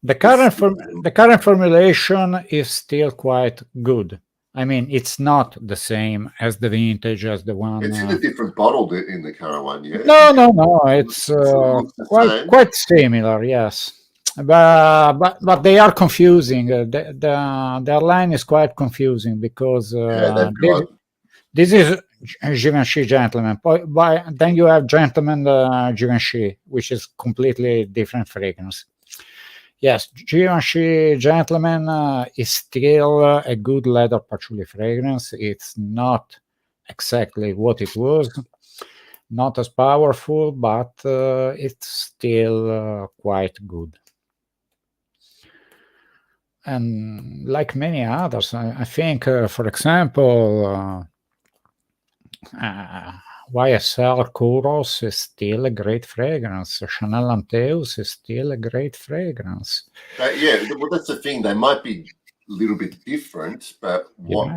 The current formulation is still quite good. I mean, it's not the same as the vintage, as the one. It's in a different bottle in the current one, yeah. No. It's quite similar, yes. But they are confusing. Their line is quite confusing because this is Givenchy Gentleman. Then you have Gentleman Givenchy, which is completely different fragrance. Yes, Givenchy Gentleman is still a good leather patchouli fragrance. It's not exactly what it was, not as powerful, but it's still quite good. And like many others, I think, for example, YSL Kouros is still a great fragrance. Chanel Anteus is still a great fragrance. Well, that's the thing. They might be a little bit different, but what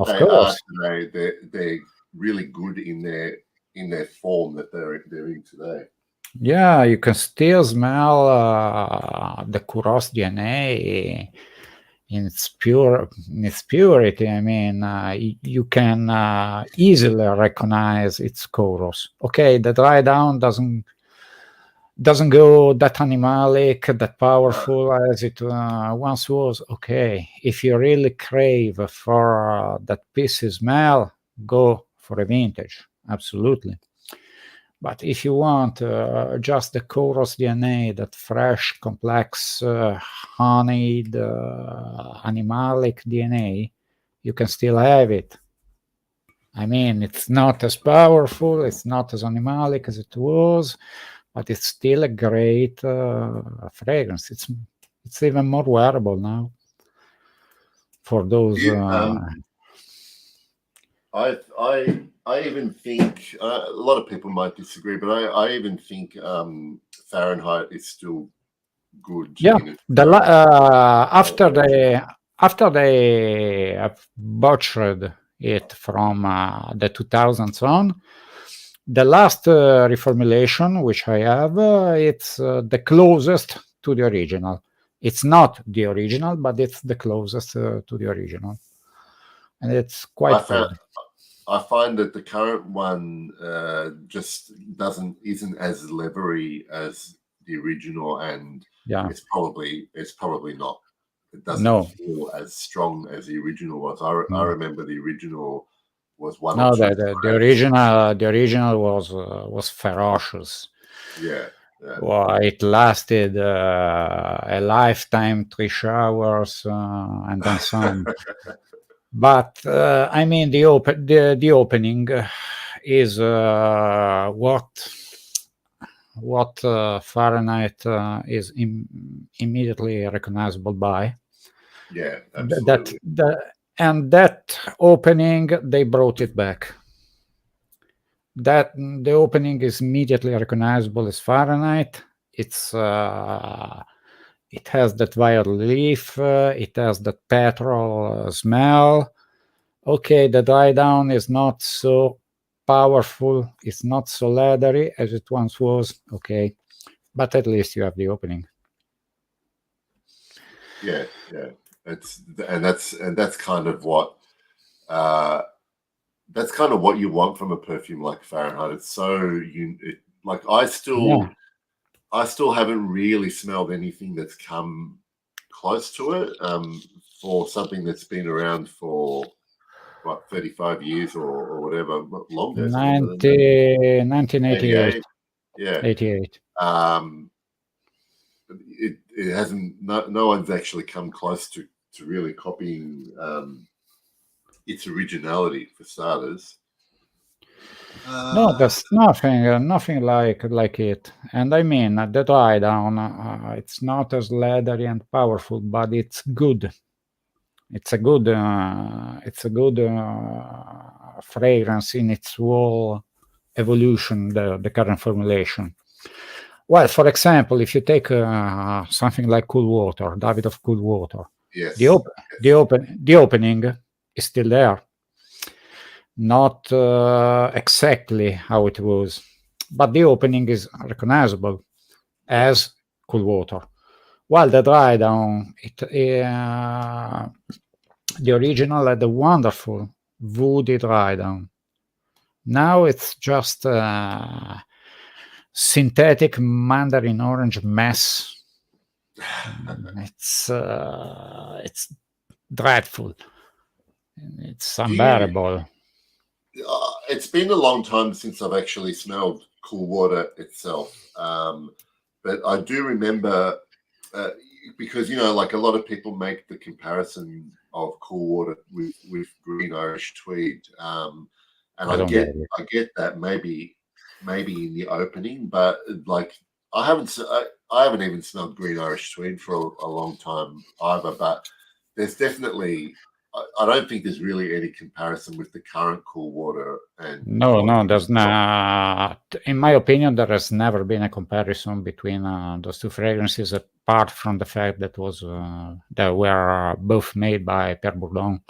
they course. are today, they're really good in their form that they're in today. Yeah, you can still smell the Kouros DNA in its purity. I mean, you can easily recognize its Kouros. Okay, the dry down doesn't doesn't go that animalic, that powerful as it once was. Okay, if you really crave for that pissy smell, go for a vintage, absolutely. But if you want just the chorus DNA, that fresh, complex, honeyed, animalic DNA, you can still have it. I mean, it's not as powerful, it's not as animalic as it was, but it's still a great fragrance. It's even more wearable now for those. I even think a lot of people might disagree, but I even think Fahrenheit is still good. Yeah, in its after they have butchered it from the 2000s on, the last reformulation which I have, it's the closest to the original. It's not the original, but it's the closest to the original, and it's quite good. I find that the current one just isn't as leathery as the original, and Yeah, it's probably not. It doesn't feel as strong as the original was. I remember the original was one. No, or two the original was ferocious. Yeah. Well, it lasted a lifetime, 3 showers, and then some. But I mean, the opening is what Fahrenheit is immediately recognizable by. Yeah, absolutely. That opening, they brought it back. That the opening is immediately recognizable as Fahrenheit. It's it has that violet leaf. It has that petrol smell. Okay, the dry down is not so powerful. It's not so leathery as it once was. Okay, but at least you have the opening. Yeah. That's kind of what you want from a perfume like Fahrenheit. It's so like I still haven't really smelled anything that's come close to it for something that's been around for what 35 years or whatever, longer. 1988. Yeah. 88. It hasn't. No one's actually come close to really copying its originality, for starters. No, there's nothing like it. And I mean, the dry down, it's not as leathery and powerful, but it's good. It's a good fragrance in its whole evolution, the current formulation. Well, for example, if you take something like Cool Water, Davidoff Cool Water, yes, the opening is still there. Not exactly how it was, but the opening is recognizable as Cool Water. While the dry down, the original had a wonderful woody dry down. Now it's just synthetic mandarin orange mess. It's dreadful. It's unbearable. It's been a long time since I've actually smelled Cool Water itself, but I do remember because like a lot of people make the comparison of Cool Water with Green Irish Tweed, and I get that maybe in the opening, but like I haven't even smelled Green Irish Tweed for a long time either. But there's definitely. I don't think there's really any comparison with the current Cool Water. No, there's not. In my opinion, there has never been a comparison between those two fragrances, apart from the fact that they were both made by Pierre Bourdon.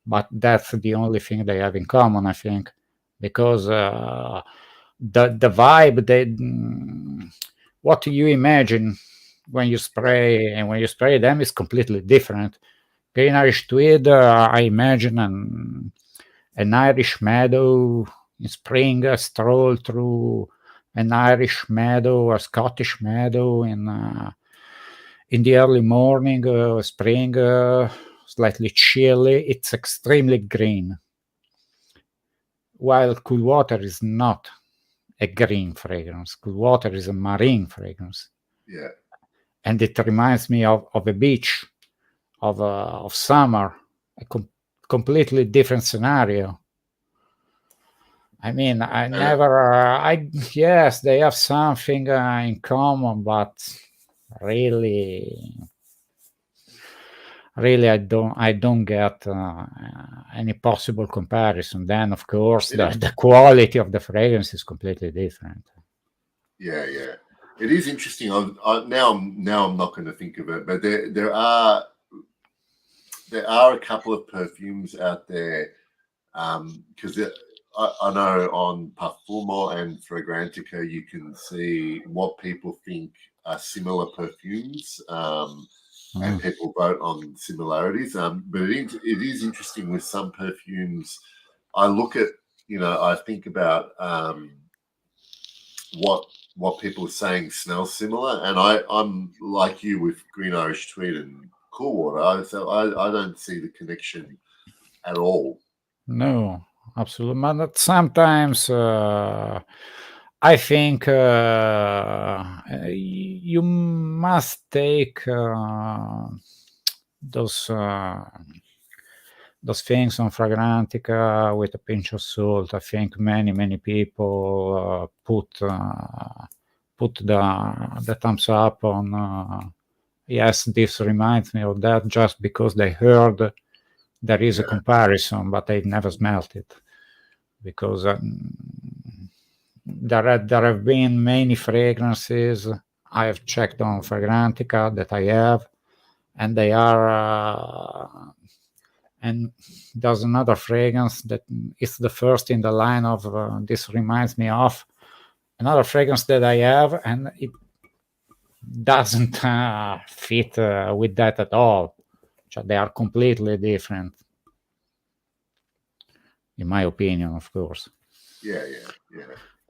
But that's the only thing they have in common, I think, because the vibe, what you imagine when you spray them is completely different. Green Irish Tweed, I imagine an Irish meadow in spring, a stroll through an Irish meadow, a Scottish meadow in the early morning, spring, slightly chilly. It's extremely green, while cool water is not a green fragrance. Cool water is a marine fragrance. Yeah. And it reminds me of a beach, of summer, a completely different scenario. I mean, yes, they have something in common, but really, I don't get any possible comparison. Then, of course, the quality of the fragrance is completely different. Yeah. It is interesting. Now I'm not going to think of it, but there are a couple of perfumes out there, because I know on Parfumo and Fragrantica you can see what people think are similar perfumes, and people vote on similarities. But it is interesting with some perfumes. I look at, I think about what people are saying smells similar, and I'm like you with Green Irish Tweed and Cool Water. I don't see the connection at all. No, absolutely. But sometimes I think you must take those things on Fragrantica with a pinch of salt. I think many people put the thumbs up on yes, this reminds me of that, just because they heard there is a comparison, but they never smelt it, because there have been many fragrances I have checked on Fragrantica that I have, and they are and there's another fragrance that is the first in the line of this reminds me of another fragrance that I have, and it doesn't fit with that at all. So they are completely different, in my opinion, of course. Yeah.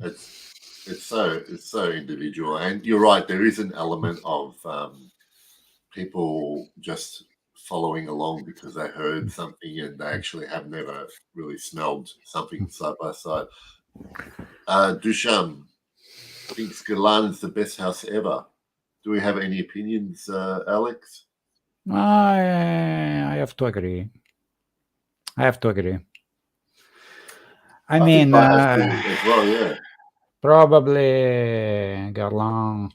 It's so individual, and you're right. There is an element of people just following along because they heard something and they actually have never really smelled something side by side. Duchamp thinks Guerlain is the best house ever. Do we have any opinions, Alex? I have to agree. I mean, as well, yeah. Probably Guerlain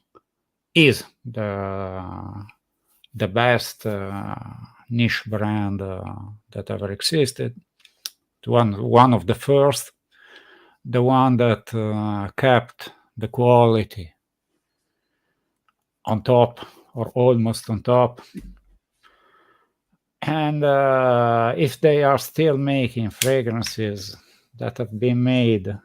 is the best niche brand that ever existed. One of the first, the one that kept the quality on top or almost on top. And if they are still making fragrances that have been made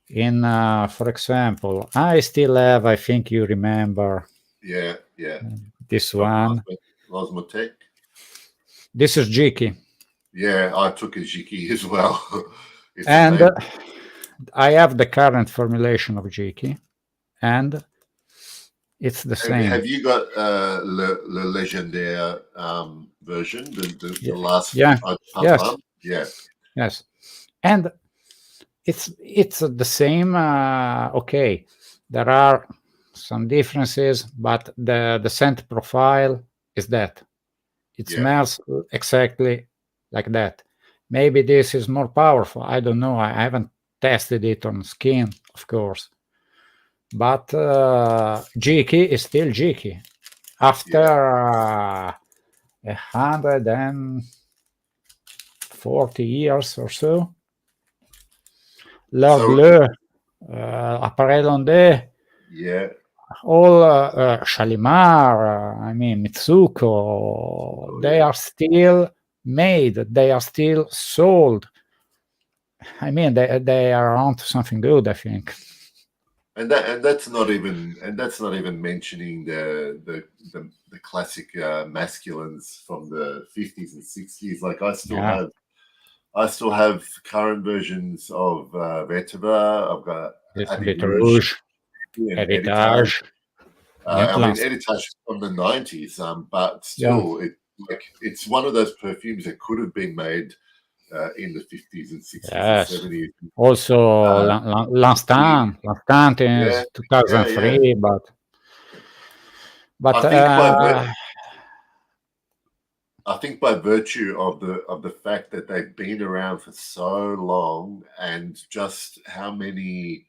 in, for example, I still have, I think you remember. Yeah. This one. L'Osmotique. This is Jiki. Yeah, I took a Jiki as well. And I have the current formulation of Jiki, and it's the same. Have you got Le Légendaire version, the last? Yes, and it's the same. Okay, there are some differences, but the scent profile is that. It smells exactly like that. Maybe this is more powerful. I don't know. I haven't tested it on skin, of course. But Jiki is still Jiki. After 140 years or so. L'Heure Bleue, Appareil Landais. Yeah. All Shalimar, Mitsuko, they are still made. They are still sold. They are onto something good, I think. And that's not even mentioning the classic masculines from the 50s and 60s. Like I still have current versions of Vetiver. I've got Habit Habit Rouge Rouge, and Heritage. Yeah, I mean, Heritage from the 90s, but still, it's one of those perfumes that could have been made in the 50s and 60s yes. and 70s. Also, L'Instant is 2003, but I think by virtue of the fact that they've been around for so long and just how many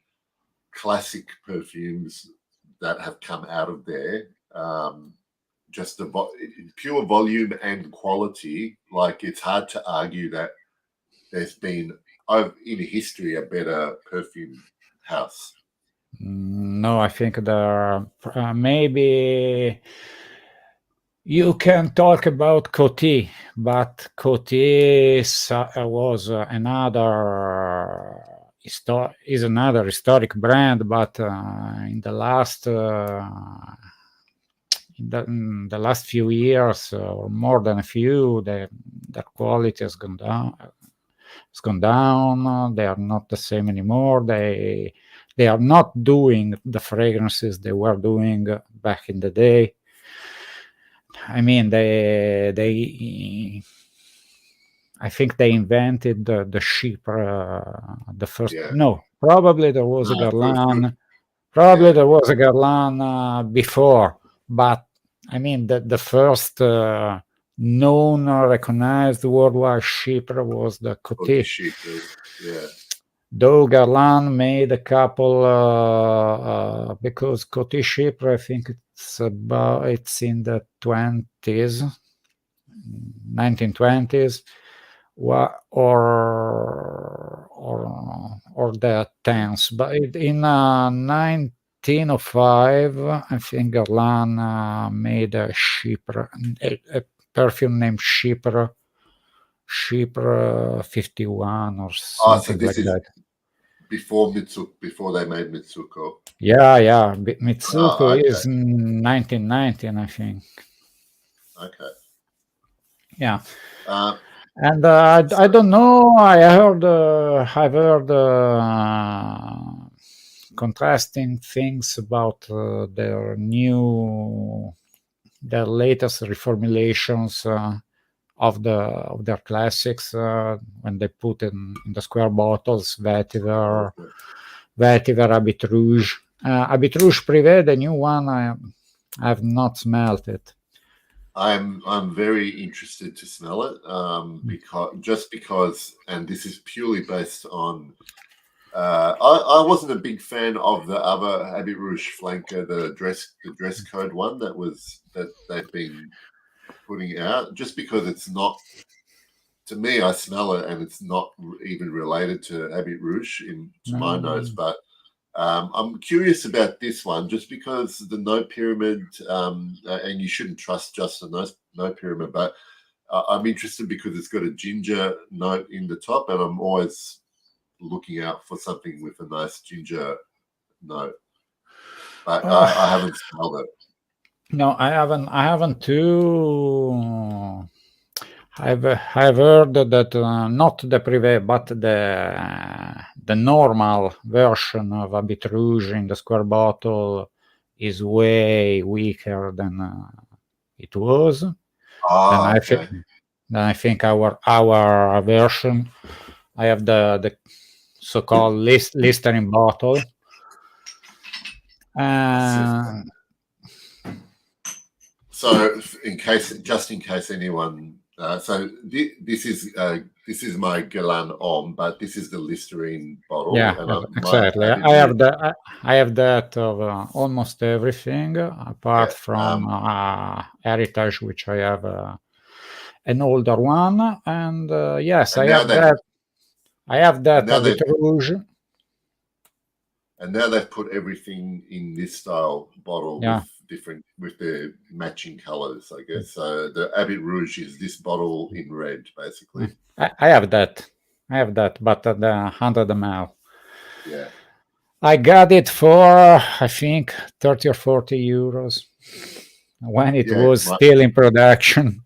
classic perfumes that have come out of there, just the pure volume and quality, like it's hard to argue that there's been in history a better perfume house. No, I think there maybe you can talk about Coty, but Coty was another historic brand, but in the last the last few years, or more than a few, their quality has gone down. They are not the same anymore. They are not doing the fragrances they were doing back in the day. I mean, I think they invented the Chypre, the first. Yeah. No, probably there was a Guerlain. Probably there was a Guerlain before, but I mean the first known or recognized worldwide Chypre was the Coty. Yeah. Though Guerlain made a couple because Coty Chypre, I think it's in the 1920s, or the 10s. But in 1905, I think Guerlain made a Chypre, a perfume named Chypre 51 or something like that. Before they made Mitsuko. Yeah. Mitsuko is 1919, I think. Okay. Yeah. And I don't know. I've heard contrasting things about their latest reformulations of their classics when they put in the square bottles, Vetiver, Habit Rouge. Habit Rouge Privé, the new one, I have not smelled it. I'm very interested to smell it because, and this is purely based on. I wasn't a big fan of the other Habit Rouge flanker, the dress code one that they've been putting out, just because it's not. To me, I smell it and it's not even related to Habit Rouge to my nose, but. I'm curious about this one just because the note pyramid, and you shouldn't trust just the note pyramid, but I'm interested because it's got a ginger note in the top, and I'm always looking out for something with a nice ginger note. But I haven't smelled it. No, I haven't too. I've heard that not the Privé, but the normal version of Habit Rouge in the square bottle is way weaker than it was. I think our version. I have the so-called Listerine bottle. So, in case anyone. So this is my Guerlain Homme, but this is the Listerine bottle. Yeah, exactly. I have that of almost everything, apart from Heritage, which I have an older one, and yes, I have that. I have that Habit Rouge. And now they've put everything in this style bottle with the matching colors, I guess. So the Habit Rouge is this bottle in red, basically. I have that, but the 100 ml. Yeah. I got it for I think 30 or 40 euros when it was still in production,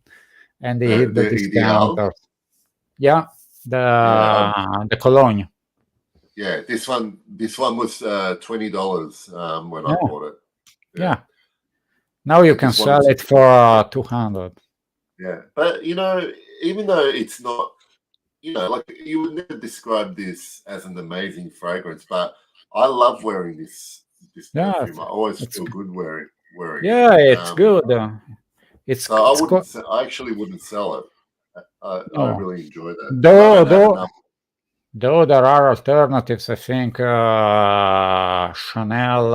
and they hit the discounters. Yeah, the Cologne. Yeah, this one was $20 when I Yeah. bought it. Yeah. Now you I can just wanted sell to- it for 200. Yeah, but even though it's not, like you would never describe this as an amazing fragrance, but I love wearing this Yeah, perfume. I always it's feel good wearing yeah, it. it's good. It's So it's co- I actually wouldn't sell it. I no. really enjoy that, but I Though don't have though enough. though there are alternatives, I think Chanel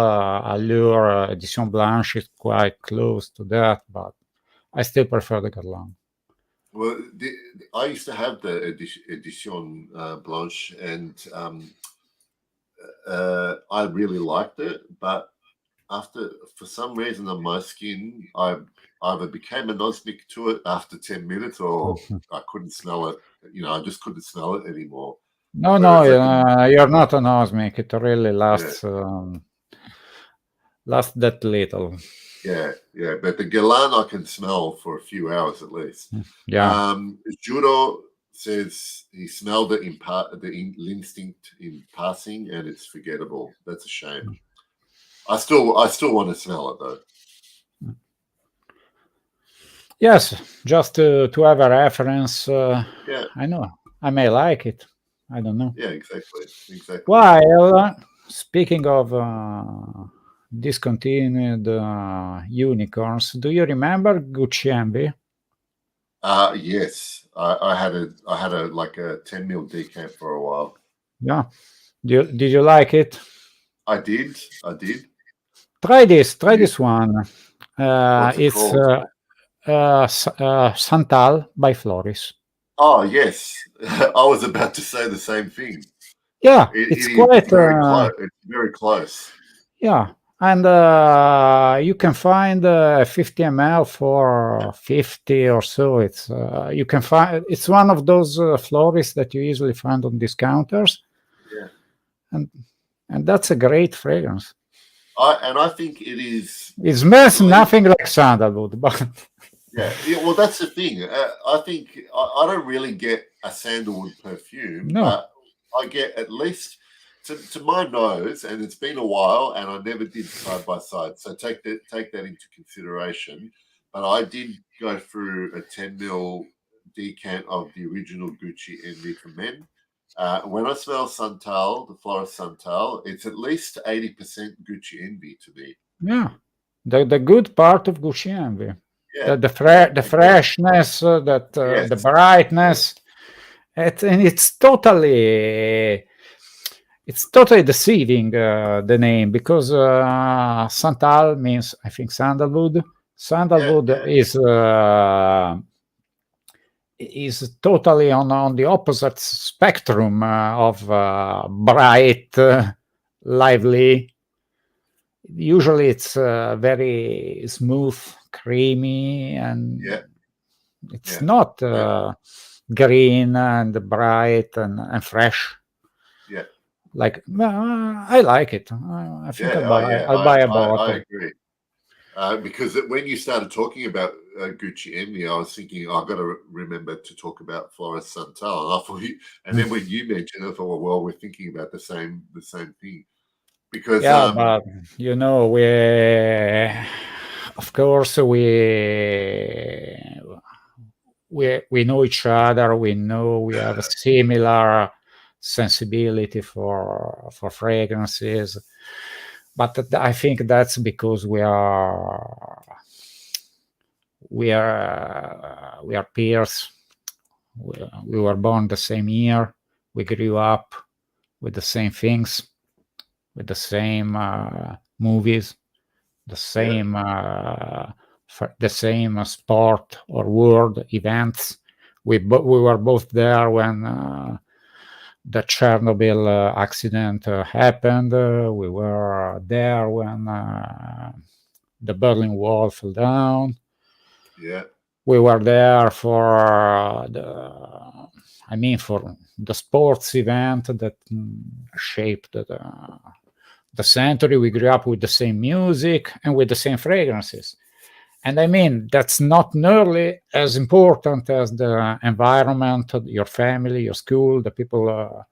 Allure Edition Blanche is quite close to that, but I still prefer the Guerlain. Well, I used to have the Edition Blanche, and I really liked it. But for some reason, on my skin, I either became anosmic to it after 10 minutes, or I couldn't smell it. I just couldn't smell it anymore. No, Whereas I can- you're not an osmic. It really Yeah. lasts that little. Yeah, but the Guerlain I can smell for a few hours at least. Yeah. Juro says he smelled it the instinct in passing, and it's forgettable. That's a shame. I still want to smell it though. Yes, just to have a reference. Yeah. I know I may like it. I don't know. Yeah, exactly. While speaking of discontinued unicorns, do you remember Gucci Envy? Yes, I had a like a 10 mil decant for a while. Yeah. Did you like it? I did. Try this one. What's it It's called? Santal by Floris. Oh yes, I was about to say the same thing. Yeah, it's quite very close. It's very close. Yeah, and you can find 50 ml for 50 or so. It's you can find it's one of those Floris that you easily find on discounters. Yeah, and that's a great fragrance. I think it is. It smells nothing like sandalwood, but yeah. Well, that's the thing. I think I don't really get a sandalwood perfume, but I get at least to my nose, and it's been a while, and I never did side by side. So take that into consideration. But I did go through a 10 ml decant of the original Gucci Envy for men. When I smell Santal, the Floris Santal, it's at least 80% Gucci Envy to me. Yeah, the good part of Gucci Envy. Yeah, the freshness, the brightness, it's totally deceiving, the name, because Santal means, I think, sandalwood. Sandalwood is totally on the opposite spectrum of bright, lively. Usually it's very smooth, creamy, and it's not green and bright and fresh. Yeah, like I like it. I think I'll buy a bottle. I agree. Because when you started talking about Gucci Envy, I was thinking I've got to remember to talk about Floris Santal, and I thought and then when you mentioned it, I thought, well, we're thinking about the same thing. Because but we of course we know each other. We know we have a similar sensibility for fragrances, but I think that's because we are peers. We were born the same year. We grew up with the same things, with the same movies, the same sport or world events. We were both there when the Chernobyl accident happened. We were there when the Berlin Wall fell down. Yeah, we were there for the sports event that shaped the century. We grew up with the same music and with the same fragrances. And that's not nearly as important as the environment, your family, your school, the people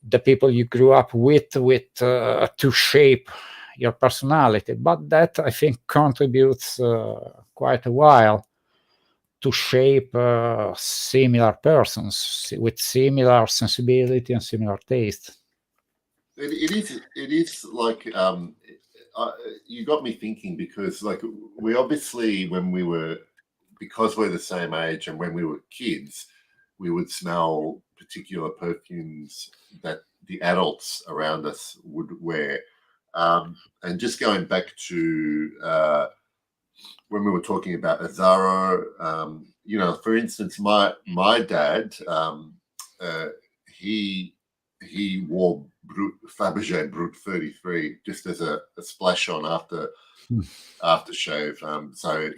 the people you grew up with to shape your personality. But that, I think, contributes quite a while to shape similar persons with similar sensibility and similar taste. It is like you got me thinking, because like we obviously, because we're the same age, and when we were kids, we would smell particular perfumes that the adults around us would wear. And just going back to when we were talking about Azzaro, for instance, my dad, he wore Fabergé Brut 33 just as a splash on after shave. So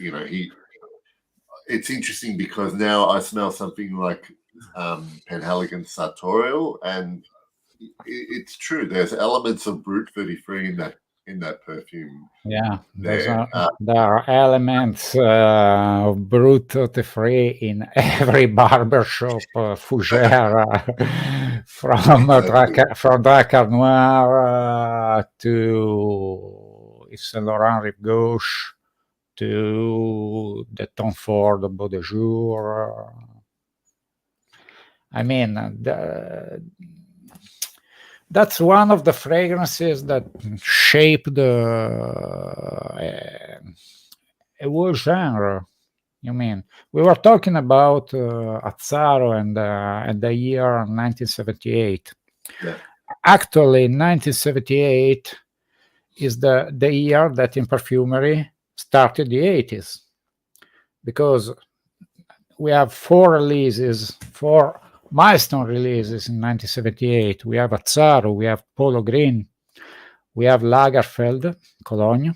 it's interesting because now I smell something like Penhaligon Sartorial, and it's true. There's elements of Brut 33 in that perfume. Yeah, there are elements of Brut 33 in every barbershop, fougère, from Dracar Noir to Yves Saint Laurent Rive Gauche to the Tom Ford Beau de Jour. I mean, that's one of the fragrances that shape a whole genre. You mean, we were talking about Azzaro and the year 1978. Yeah. Actually, 1978 is the year that in perfumery started the 80s, because we have four milestone releases in 1978. We have Azzaro, we have Polo Green, we have Lagerfeld, Cologne,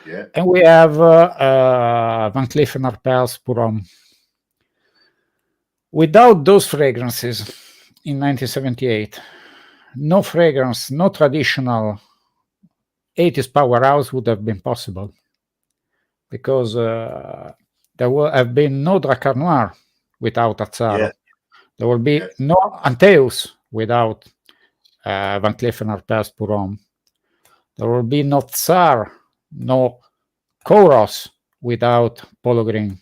yeah, and we have Van Cleef & Arpels, Pour Homme. Without those fragrances in 1978, no fragrance, no traditional 80s powerhouse would have been possible, because there will have been no Dracar Noir without Azzaro. Yeah. There will be no Antaeus without Van Cleef & Arpels Pour Homme. There will be no Tsar, no Kouros without Polo Green.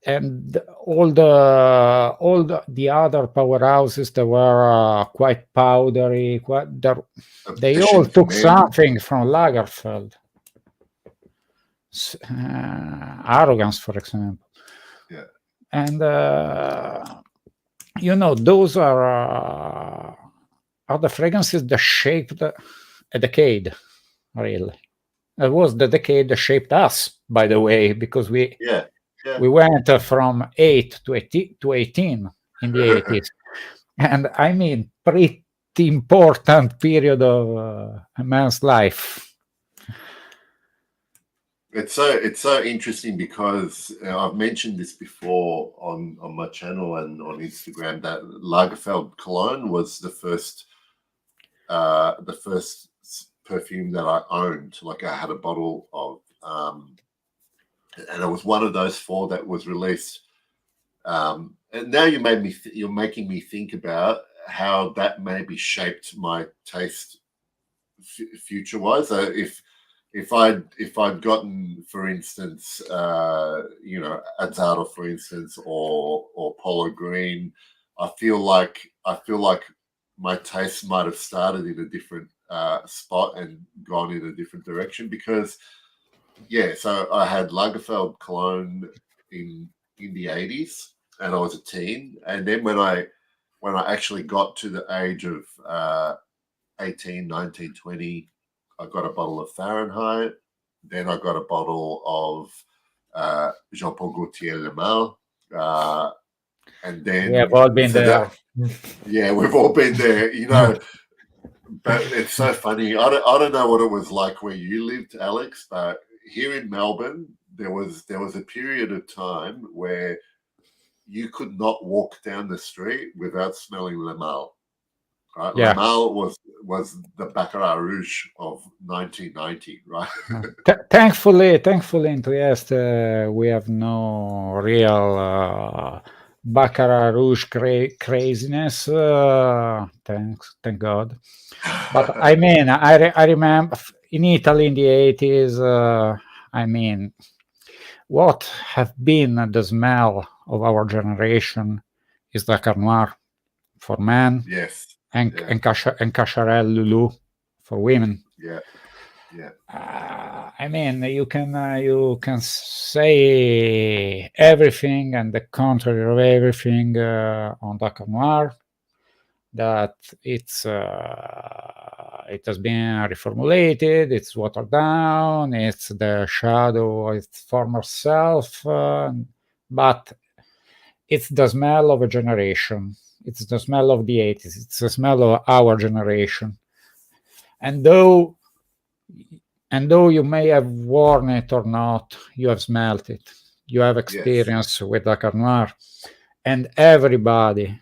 And all the other powerhouses that were quite powdery, they all took something from Lagerfeld. Arrogance, for example. Yeah. And those are the fragrances that shaped a decade, really. It was the decade that shaped us, by the way, because we went from 8 to 18 in the 80s. And I mean, pretty important period of a man's life. It's so interesting because I've mentioned this before on my channel and on Instagram, that Lagerfeld Cologne was the first perfume that I owned. Like, I had a bottle of, and it was one of those four that was released. And now you're making me think about how that maybe shaped my taste future-wise. So if I'd gotten, for instance, Azzaro, for instance, or Polo Green, I feel like my taste might have started in a different spot and gone in a different direction, because so I had Lagerfeld Cologne in the 80s, and I was a teen, and then when I actually got to the age of 18, 19, 20, I got a bottle of Fahrenheit. Then I got a bottle of Jean-Paul Gaultier Le Male. And then we have all been there. We've all been there, But it's so funny. I don't know what it was like where you lived, Alex, but here in Melbourne, there was a period of time where you could not walk down the street without smelling Le Male. Right? Yeah. Le Male was the Baccarat Rouge of 1990, right? Thankfully in Trieste, we have no real Baccarat Rouge craziness. Thank God. But I mean, I remember in Italy in the 80s. I mean, what have been the smell of our generation is Dakar Noir for men, Yes. and Yeah. and Cacharel Lulu for women. Yeah. Yeah. I mean, you can say everything and the contrary of everything on Dakar Noir. That it has been reformulated, it's watered down, it's the shadow of its former self, but it's the smell of a generation. It's the smell of the 80s. It's the smell of our generation. And though you may have worn it or not, you have smelt it. You have experience with Dakar Noir. And everybody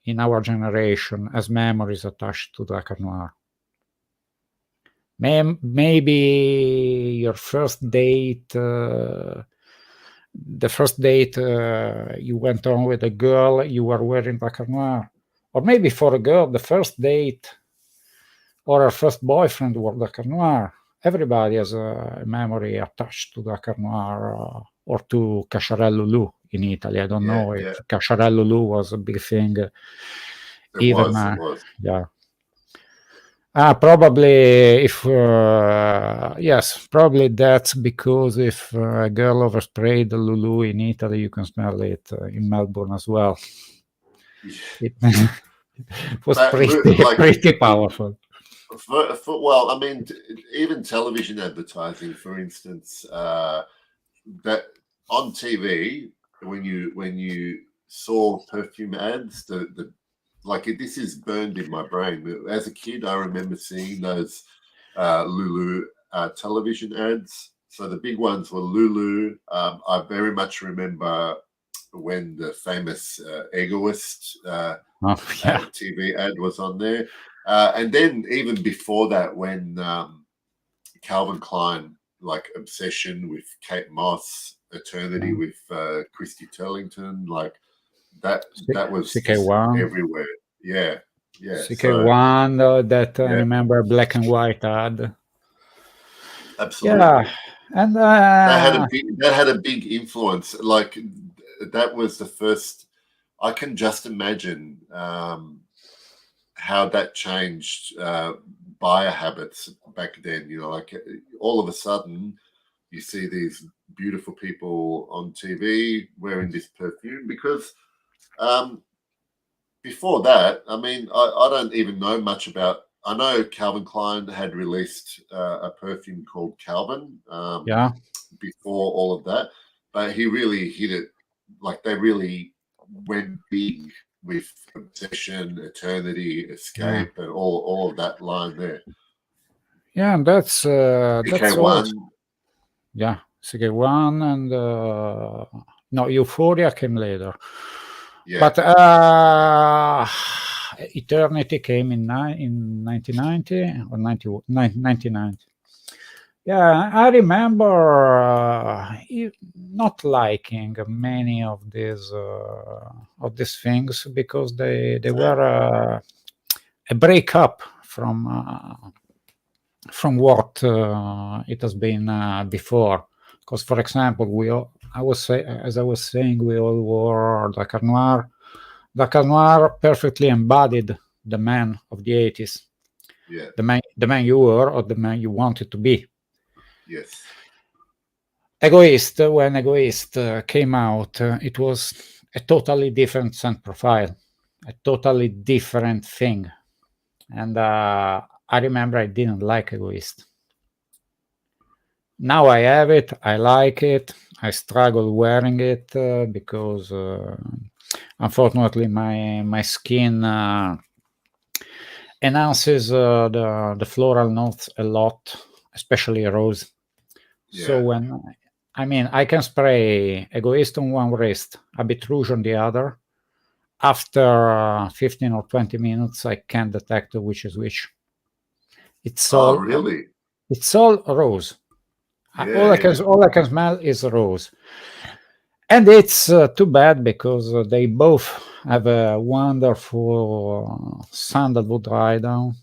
in our generation has memories attached to Dakar Noir. Maybe your first date, the first date you went on with a girl, you were wearing Dakar Noir. Or maybe for a girl, the first date or her first boyfriend wore Dakar Noir. Everybody has a memory attached to Dakar Noir or to Cacharel Lulu in Italy. I don't know if Cacharel Lulu was a big thing. It was. Yeah. Probably yes, probably that's because if a girl oversprayed the Lulu in Italy, you can smell it in Melbourne as well. It was pretty powerful. Well, I mean, even television advertising, for instance, that on TV, when you saw perfume ads, this is burned in my brain. As a kid, I remember seeing those Lulu television ads. So the big ones were Lulu. I very much remember when the famous Egoist TV ad was on there. And then even before that, when Calvin Klein, like Obsession with Kate Moss, Eternity with Christy Turlington, like that was CK1 everywhere. Yeah. CK1 that I remember black and white ad. Absolutely. Yeah, and that had a big influence. Like that was the first. I can just imagine how that changed buyer habits back then. Like all of a sudden, you see these beautiful people on TV wearing this perfume because before that, I mean, I don't even know much about. I know Calvin Klein had released a perfume called Calvin before all of that, but he really hit it. Like they really went big with Obsession, Eternity, Escape, and all of that line there. Yeah, and that's CK1. Yeah, CK1 and no, Euphoria came later. Yeah. But Eternity came in 1990 or 1990. Yeah, I remember not liking many of these things because they were a breakup from what it has been before. Because, for example, as I was saying, we all wore Dakar Noir. Dakar Noir perfectly embodied the man of the 80s. Yeah. The man you were or the man you wanted to be. Yes. When Egoist came out, it was a totally different scent profile, a totally different thing. And I remember I didn't like Egoist. Now I have it, I like it, I struggle wearing it because unfortunately my skin enhances the floral notes a lot, especially rose. Yeah. So I can spray Egoist on one wrist, a bit rouge on the other. After 15 or 20 minutes, I can't detect which is which. It's all really? It's all rose. Yeah, all I can smell is rose. And it's too bad because they both have a wonderful sandalwood dry down.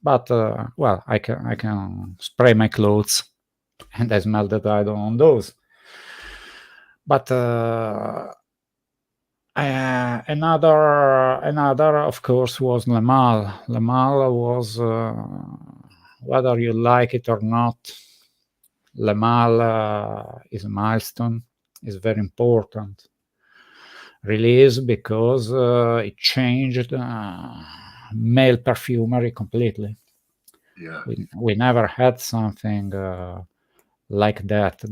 But well, I can spray my clothes, and I smell the dry down on those. But another, of course, was Le Male. Le Male was, whether you like it or not, Le Male is a milestone, is very important release because it changed male perfumery completely. Yeah. We never had something like that.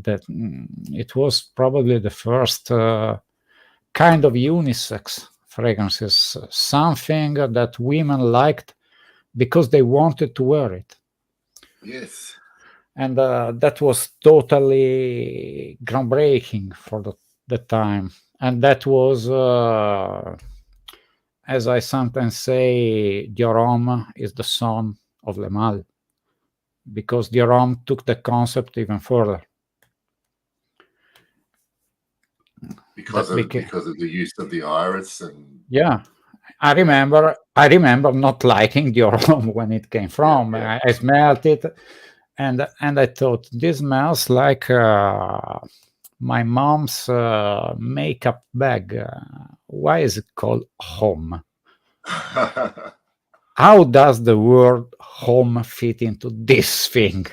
It was probably the first kind of unisex fragrances, something that women liked because they wanted to wear it. Yes. And that was totally groundbreaking for the time. And that was, as I sometimes say, Dior Homme is the son of Le Male, because Dior Homme took the concept even further. Because of the use of the iris and yeah. I remember not liking Dior Homme when it came from. Yeah. I smelled it, and I thought, this smells like my mom's makeup bag. Why is it called Home? How does the word home fit into this thing?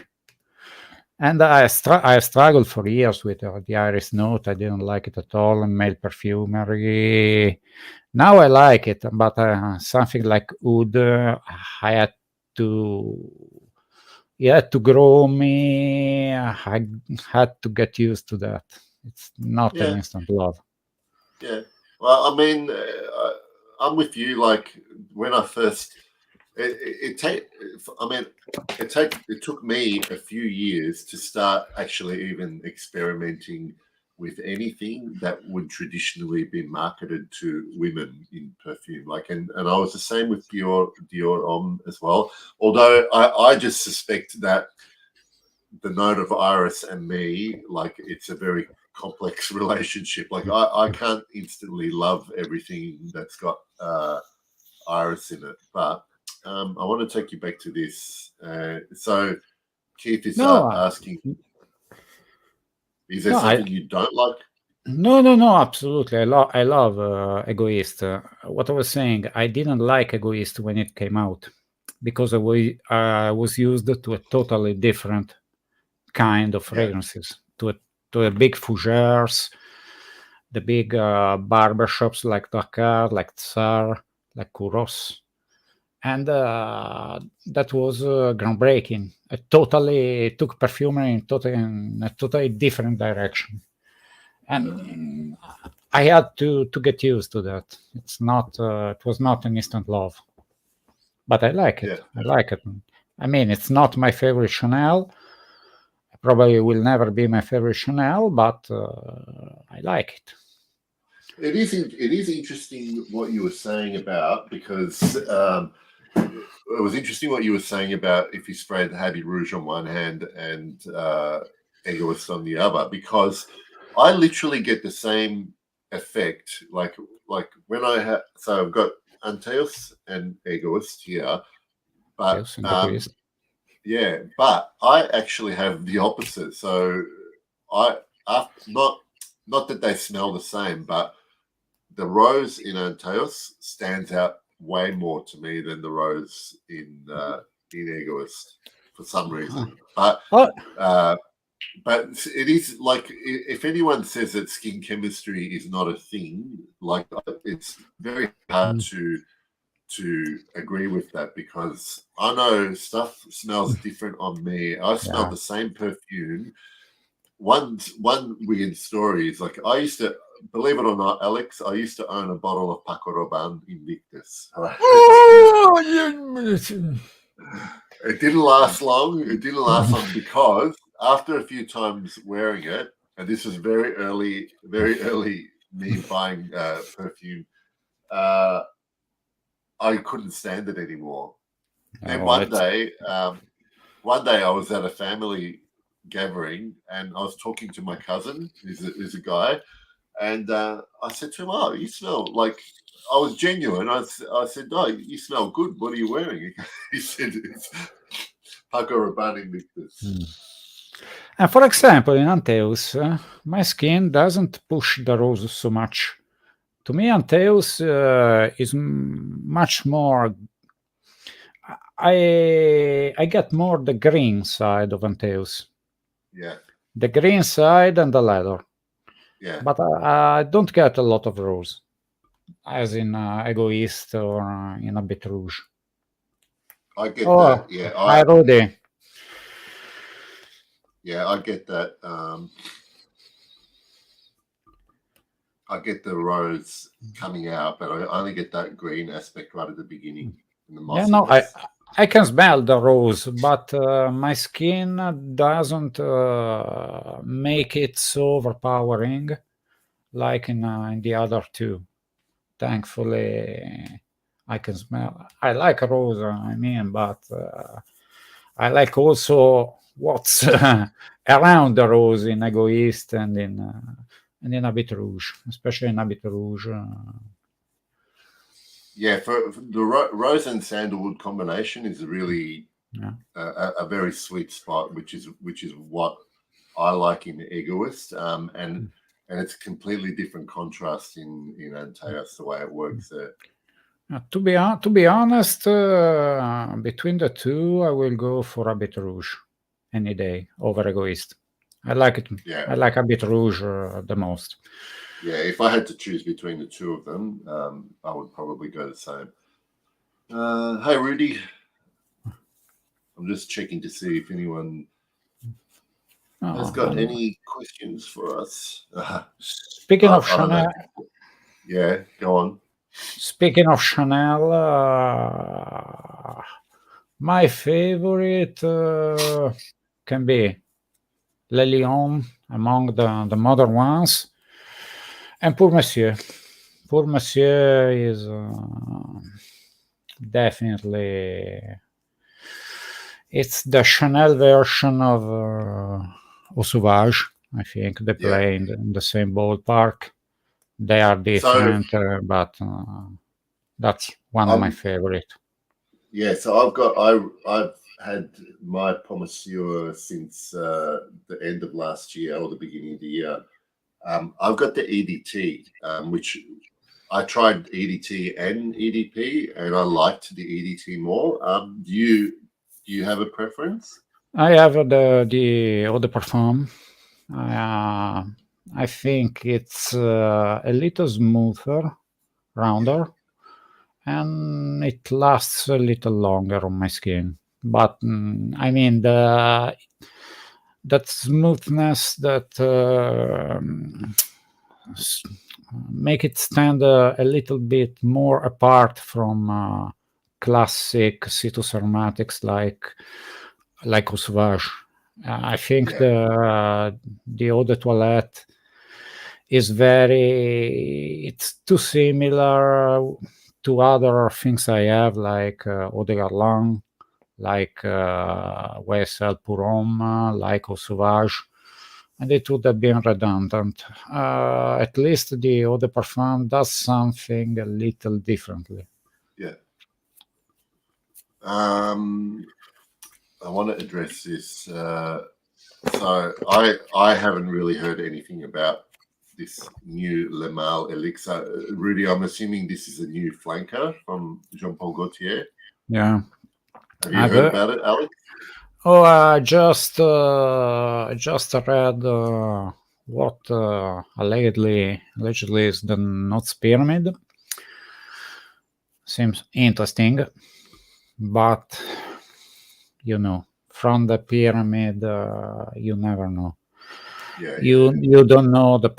And I struggled for years with the iris note. I didn't like it at all. And male perfumery. Now I like it, but something like oud, I had to. It had to grow me. I had to get used to that. It's not an instant love. Yeah. Well, I mean, I'm with you. Like when I first, it took me a few years to start actually even experimenting with anything that would traditionally be marketed to women in perfume. Like, and I was the same with Dior Homme as well. Although I just suspect that the note of iris and me, like, it's a very complex relationship. Like I can't instantly love everything that's got iris in it. But I want to take you back to this. So Keith is asking, is there something you don't like? No, absolutely. I love Egoist. What I was saying, I didn't like Egoist when it came out because I was used to a totally different kind of fragrances, to a big fougères, the big barbershops like Dakar, like Tsar, like Kouros. And that was groundbreaking. It totally took perfumery in a totally different direction. And I had to get used to that. It was not an instant love, but I like it. I like it. I mean, it's not my favorite Chanel. Probably will never be my favorite Chanel, but I like it. It is interesting what you were saying about, because it was interesting what you were saying about if you sprayed Habit Rouge on one hand and Egoist on the other, because I literally get the same effect. Like when I have, so I've got Antaeus and Egoist here, but yeah, but I actually have the opposite. So not that they smell the same, but the rose in Antaeus stands out way more to me than the rose in Egoist for some reason. But it is like, if anyone says that skin chemistry is not a thing, like, it's very hard to agree with that, because I know stuff smells different on me. I smell the same perfume. One weird story is, like, I used to, believe it or not, Alex, I used to own a bottle of Paco Rabanne Invictus. It didn't last long. It didn't last long because after a few times wearing it, and this was very early me buying perfume, I couldn't stand it anymore. And one day I was at a family gathering, and I was talking to my cousin, who's a guy, and I said to him, "Oh, you smell like." I was genuine. I said, "Oh, you smell good. What are you wearing?" He said, "It's Paco Rabanne Invictus." And for example, in Antaeus, my skin doesn't push the rose so much. To me, Antaeus is much more. I get more the green side of Antaeus. Yeah, The green side and the leather. yeah. But I don't get a lot of rose, as in Egoist or in Habit Rouge. I get Oh, that. Yeah, hi, Rudy. yeah, I get that. I get the rose coming out, but I only get that green aspect right at the beginning. In the Yeah, no, mossiness. I can smell the rose, but my skin doesn't make it so overpowering like in the other two. Thankfully, I can smell. I like rose, I mean, but I like also what's around the rose in Egoist and in Habit Rouge, especially in Habit Rouge. Yeah, for the rose and sandalwood combination is really Yeah. a very sweet spot, which is what I like in Egoist, and it's a completely different contrast in Antaeus, the way it works there. To be honest, between the two, I will go for Habit Rouge any day over Egoist. I like it. Yeah. I like Habit Rouge the most. Yeah, if I had to choose between the two of them, I would probably go the same. Hey, Rudy. I'm just checking to see if anyone has got any questions for us. Speaking of Chanel, yeah, go on. Speaking of Chanel, my favorite can be Le Lion among the modern ones, and Pour Monsieur. Pour Monsieur is definitely it's the Chanel version of Eau Sauvage. I think they play in the same ballpark. They are different, but that's one of my favorite. Yeah, so I've had my Pour Monsieur since the end of last year or the beginning of the year. I've got the EDT, which I tried EDT and EDP, and I liked the EDT more. Do you have a preference? I have the Eau de Parfum. I think it's a little smoother, rounder, and it lasts a little longer on my skin. But I mean that smoothness that make it stand a little bit more apart from classic citrus aromatics like Eau Sauvage. I think the Eau de Toilette is it's too similar to other things I have, like Eau de Guerlain, like YSL Pour Homme, like Eau Sauvage, and it would have been redundant. At least the Eau de Parfum does something a little differently. Yeah. I want to address this. So I haven't really heard anything about this new Le Male Elixir. Rudy, I'm assuming this is a new flanker from Jean Paul Gaultier. Yeah. Have you heard about it, Alex? Oh, I just read what allegedly is the Knots Pyramid. Seems interesting, but from the pyramid, you never know. Yeah, you don't know the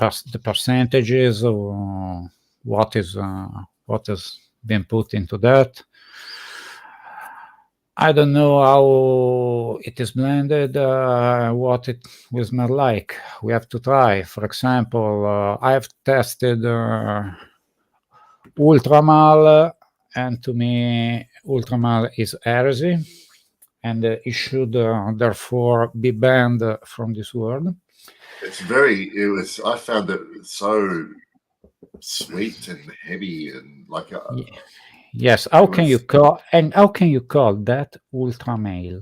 percentages of what has been put into that. I don't know how it is blended, what it will smell like. We have to try. For example, I have tested Ultramal, and to me, Ultramal is heresy. and it should therefore be banned from this world. I found it so sweet and heavy and like yes. How can you call that ultra male?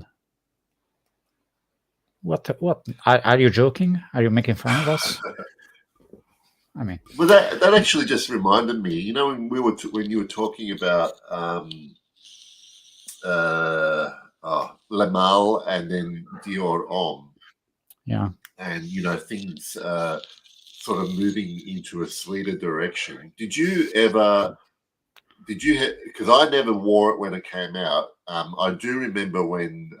What are you joking? Are you making fun of us? I mean, well, that actually just reminded me. You know, when you were talking about Lamal and then Dior Homme, yeah, and you know things sort of moving into a sweeter direction. Did you ever? Because I never wore it when it came out. I do remember when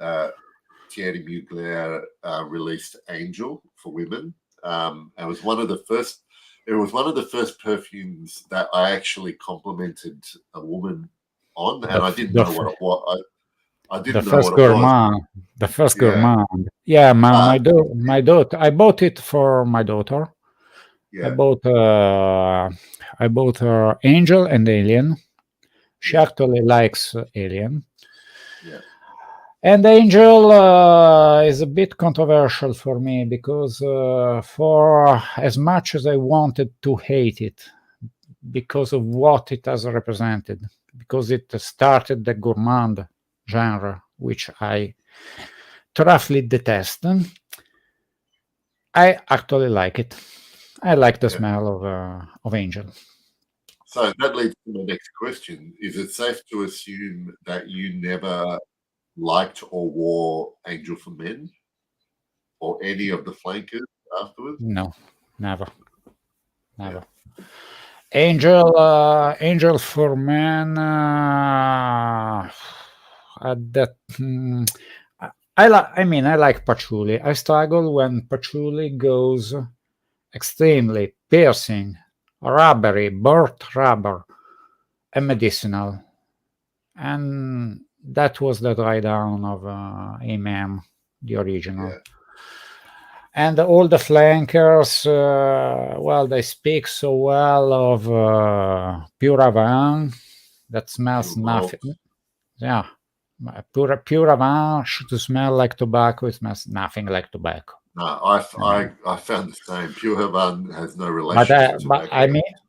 Thierry Mugler released Angel for women. It was one of the first. It was one of the first perfumes that I actually complimented a woman on, and I didn't know what it was. I didn't know what it was. The first Yeah. gourmand. Yeah, my daughter. I bought it for my daughter. Yeah. I bought her Angel and Alien. She actually likes Alien. Yeah. And Angel is a bit controversial for me because for as much as I wanted to hate it because of what it has represented, because it started the gourmand genre, which I thoroughly detest, I actually like it. I like the smell of Angel. So that leads to my next question. Is it safe to assume that you never liked or wore Angel for Men or any of the flankers afterwards? No, never. Yeah. Angel for Men. I like patchouli. I struggle when patchouli goes extremely piercing, rubbery, burnt rubber, and medicinal. And that was the dry down of Imam, the original. Yeah. And all the flankers, well, they speak so well of Pure Havane that smells nothing. Yeah, Pure Havane should smell like tobacco. It smells nothing like tobacco. No, I found the same. Pure Havane has no relation to tobacco. But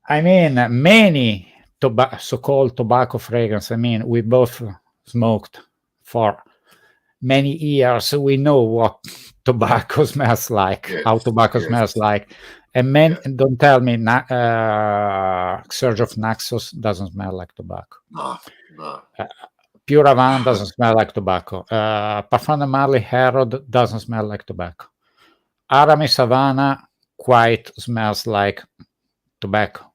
I mean, many so-called tobacco fragrance. I mean, we both smoked for many years, so we know what tobacco smells like, how tobacco smells like. And don't tell me Surge of Naxos doesn't smell like tobacco. No. Pure Havane doesn't smell like tobacco. Parfum de Marly Herod doesn't smell like tobacco. Aramis Havana quite smells like tobacco.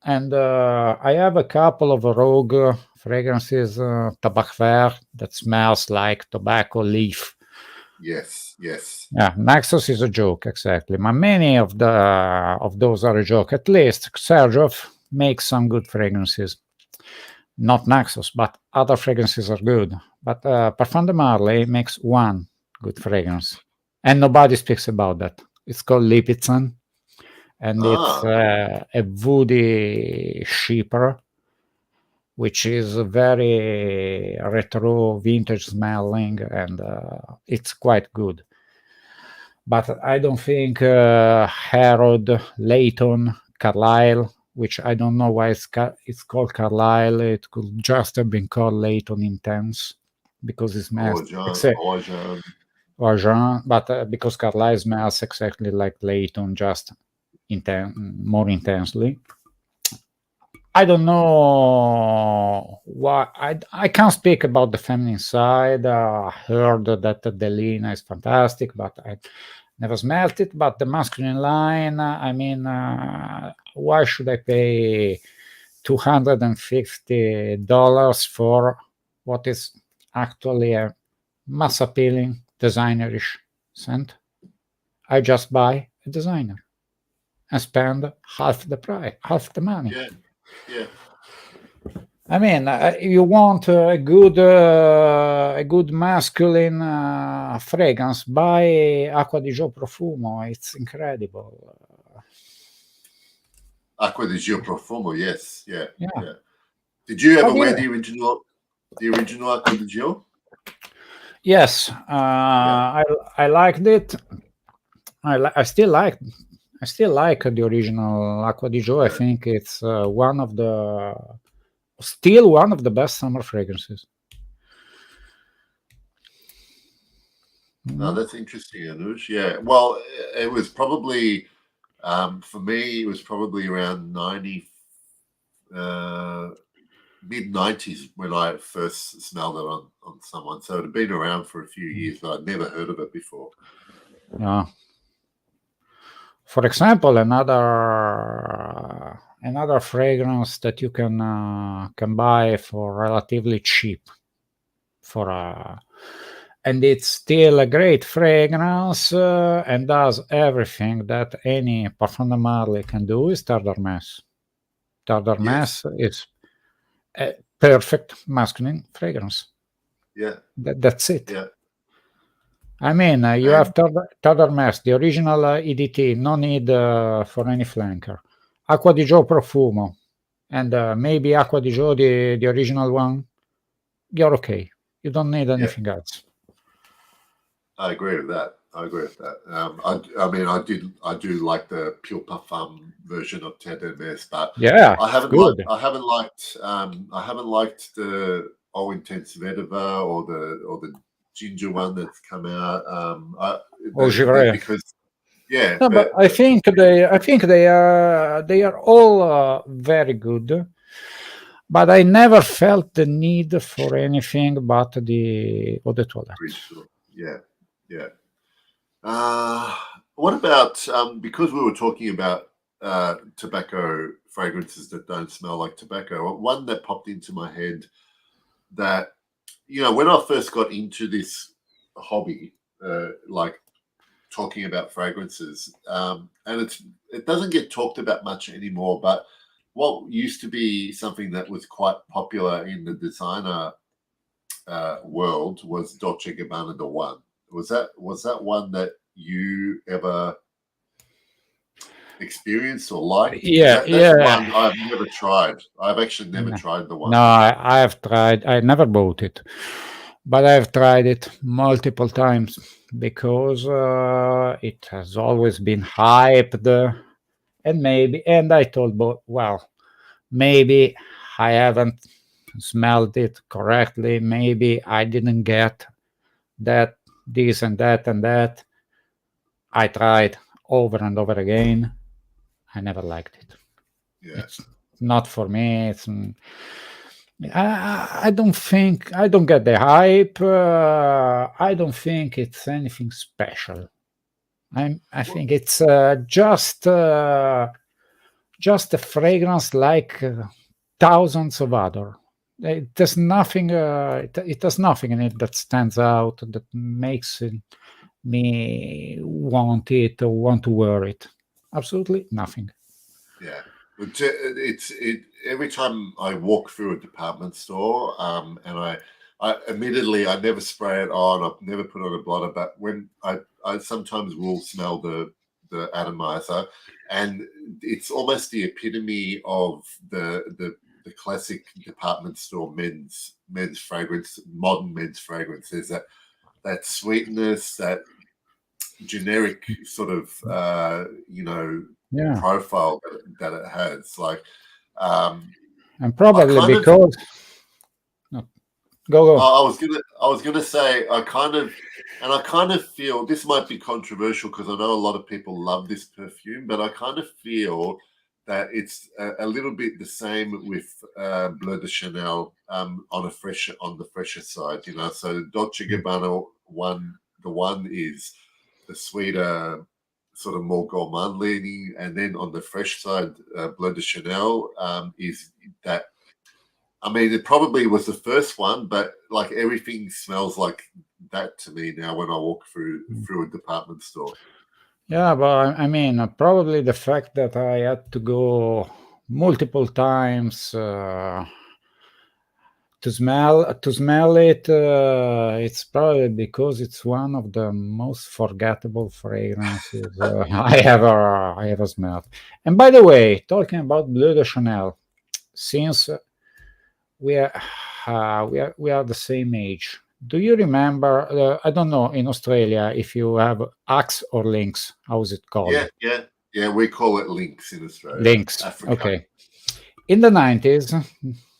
And I have a couple of rogue fragrances, Tabac Vert, that smells like tobacco leaf. Yes. Yeah, Naxos is a joke, exactly. But many of those are a joke. At least Sergioff makes some good fragrances. Not Naxos, but other fragrances are good. But Parfum de Marly makes one good fragrance, and nobody speaks about that. It's called Lipizzan. And it's a woody sheeper, which is very retro, vintage smelling, and it's quite good. But I don't think Herod, Layton, Carlisle, which I don't know why it's called Carlisle. It could just have been called Layton Intense because it smells or Jean, but because Carlisle smells exactly like Layton, just more intensely. I don't know why. I can't speak about the feminine side. I heard that Delina is fantastic, but I never smelled it. But the masculine line, I mean, why should I pay $250 for what is actually a mass appealing designerish scent? I just buy a designer and spend half the price, half the money. Yeah. I mean, you want a good masculine fragrance? Buy Acqua di Gio Profumo. It's incredible. Acqua di Gio Profumo, yes, yeah. Did you ever wear the original The original Acqua di Gio? Yes, I liked it. I still like the original Acqua di Gio. I Yeah. think it's still one of the best summer fragrances. No, that's interesting, Anush. Yeah. Well, it was probably for me. It was probably around mid-90s when I first smelled it on someone. So it had been around for a few years, but I'd never heard of it before. Yeah. For example, another fragrance that you can buy for relatively cheap, and it's still a great fragrance and does everything that any Parfum de Marly can do is Terre d'Hermès. Terre d'Hermès is a perfect masculine fragrance. Yeah. That's it. Yeah. I mean, you have Terre d'Hermès, the original EDT, no need for any flanker. Acqua di Gio Profumo, and maybe Acqua di Gio, the original one. You're okay. You don't need anything else. I agree with that. I mean, I do like the Pure Parfum version of Terre d'Hermès, but yeah, I haven't liked the Eau Intense Vetiver or the ginger one that's come out. Because no, but I think they are all very good. But I never felt the need for anything but the Eau de Toilette. Yeah. What about because we were talking about tobacco fragrances that don't smell like tobacco? One that popped into my head that, when I first got into this hobby, like talking about fragrances, and it doesn't get talked about much anymore, but what used to be something that was quite popular in the designer world was Dolce & Gabbana The One. Was that one that you ever experienced or liked? That's one I've never tried. I've actually never tried The One. No, I have tried. I never bought it, but I've tried it multiple times because it has always been hyped, and I thought, well, maybe I haven't smelled it correctly. Maybe I didn't get that, this and that and that. I tried over and over again. I never liked it. Yeah. It's not for me. I don't get the hype. I don't think it's anything special. I think it's just a fragrance like thousands of other. It does nothing. It does nothing in it that stands out, that makes me want it or want to wear it. Absolutely nothing. Yeah, it's every time I walk through a department store, and I admittedly I never spray it on. I've never put on a blotter, but when I sometimes will smell the atomizer, and it's almost the epitome of the classic department store men's fragrance, modern men's fragrance. There's that sweetness, that generic sort of profile that it has, like and probably because go. I was gonna say I kind of feel this might be controversial because I know a lot of people love this perfume, but I kind of feel that it's a little bit the same with Bleu de Chanel on the fresher side, So Dolce & Gabbana the one is the sweeter, sort of more gourmand leaning, and then on the fresh side, Bleu de Chanel is that. I mean, it probably was the first one, but like everything smells like that to me now when I walk through a department store. Yeah, but I mean, probably the fact that I had to go multiple times to smell it, it's probably because it's one of the most forgettable fragrances I ever smelled. And by the way, talking about Bleu de Chanel, since we are the same age. Do you remember? I don't know in Australia if you have Axe or Lynx. How is it called? Yeah. We call it lynx in Australia. Lynx. Africa. Okay. In the 90s,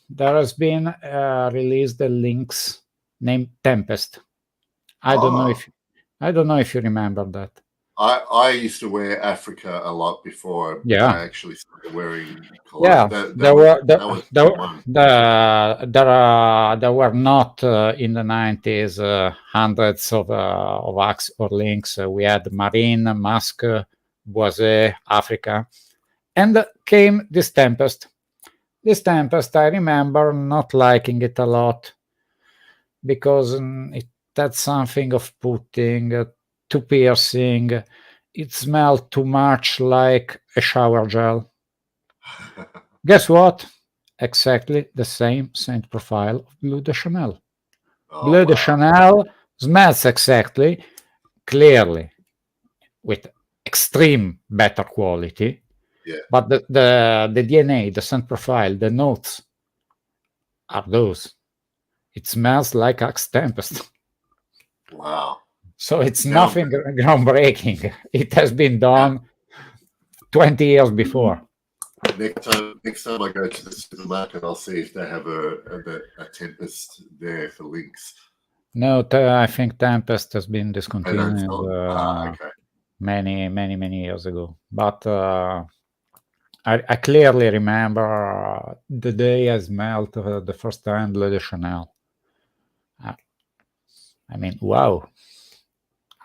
there has been released a Lynx named Tempest. I don't know if you remember that. I used to wear Africa a lot before I actually started wearing Yeah, Cologne. there were not in the 90s hundreds of Axe or Lynx. We had Marine, Musk, Boise, Africa, and came this Tempest. This Tempest, I remember not liking it a lot because it had something of putting, too piercing. It smelled too much like a shower gel. Guess what? Exactly the same scent profile of Bleu de Chanel. Bleu de Chanel smells exactly, clearly, with extreme better quality. Yeah. But the DNA, the scent profile, the notes are those. It smells like Axe Tempest. Wow. So it's nothing groundbreaking. It has been done 20 years before. Next time I go to the supermarket, I'll see if they have a Tempest there for Lynx. No, I think Tempest has been discontinued okay. many years ago. But I clearly remember the day I smelled the first time Bleu de Chanel. I mean, wow.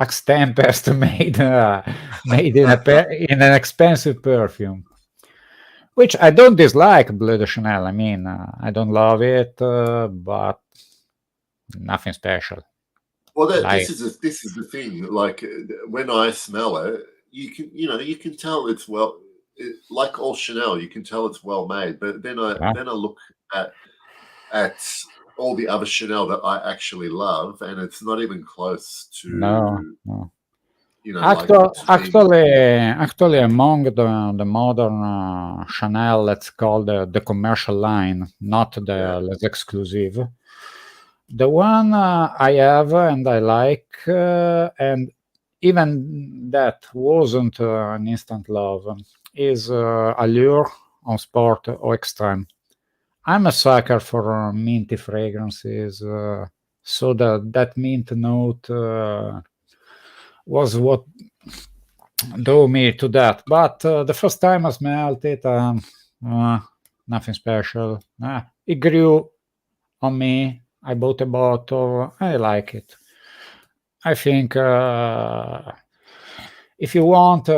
Axe Tempest made in an expensive perfume, which I don't dislike Bleu de Chanel. I mean, I don't love it, but nothing special. Well, this is the thing. Like when I smell it, you can tell it's like all Chanel, you can tell it's well made. But then I look at all the other Chanel that I actually love, and it's not even close to. No. Actually, among the modern Chanel, let's call the commercial line, not the Les Exclusive. The one I have and I like, and even that wasn't an instant love, is Allure on Sport or Extreme. I'm a sucker for minty fragrances, so that mint note was what drew me to that. But the first time I smelled it, nothing special. It grew on me. I bought a bottle. I like it. I think if you want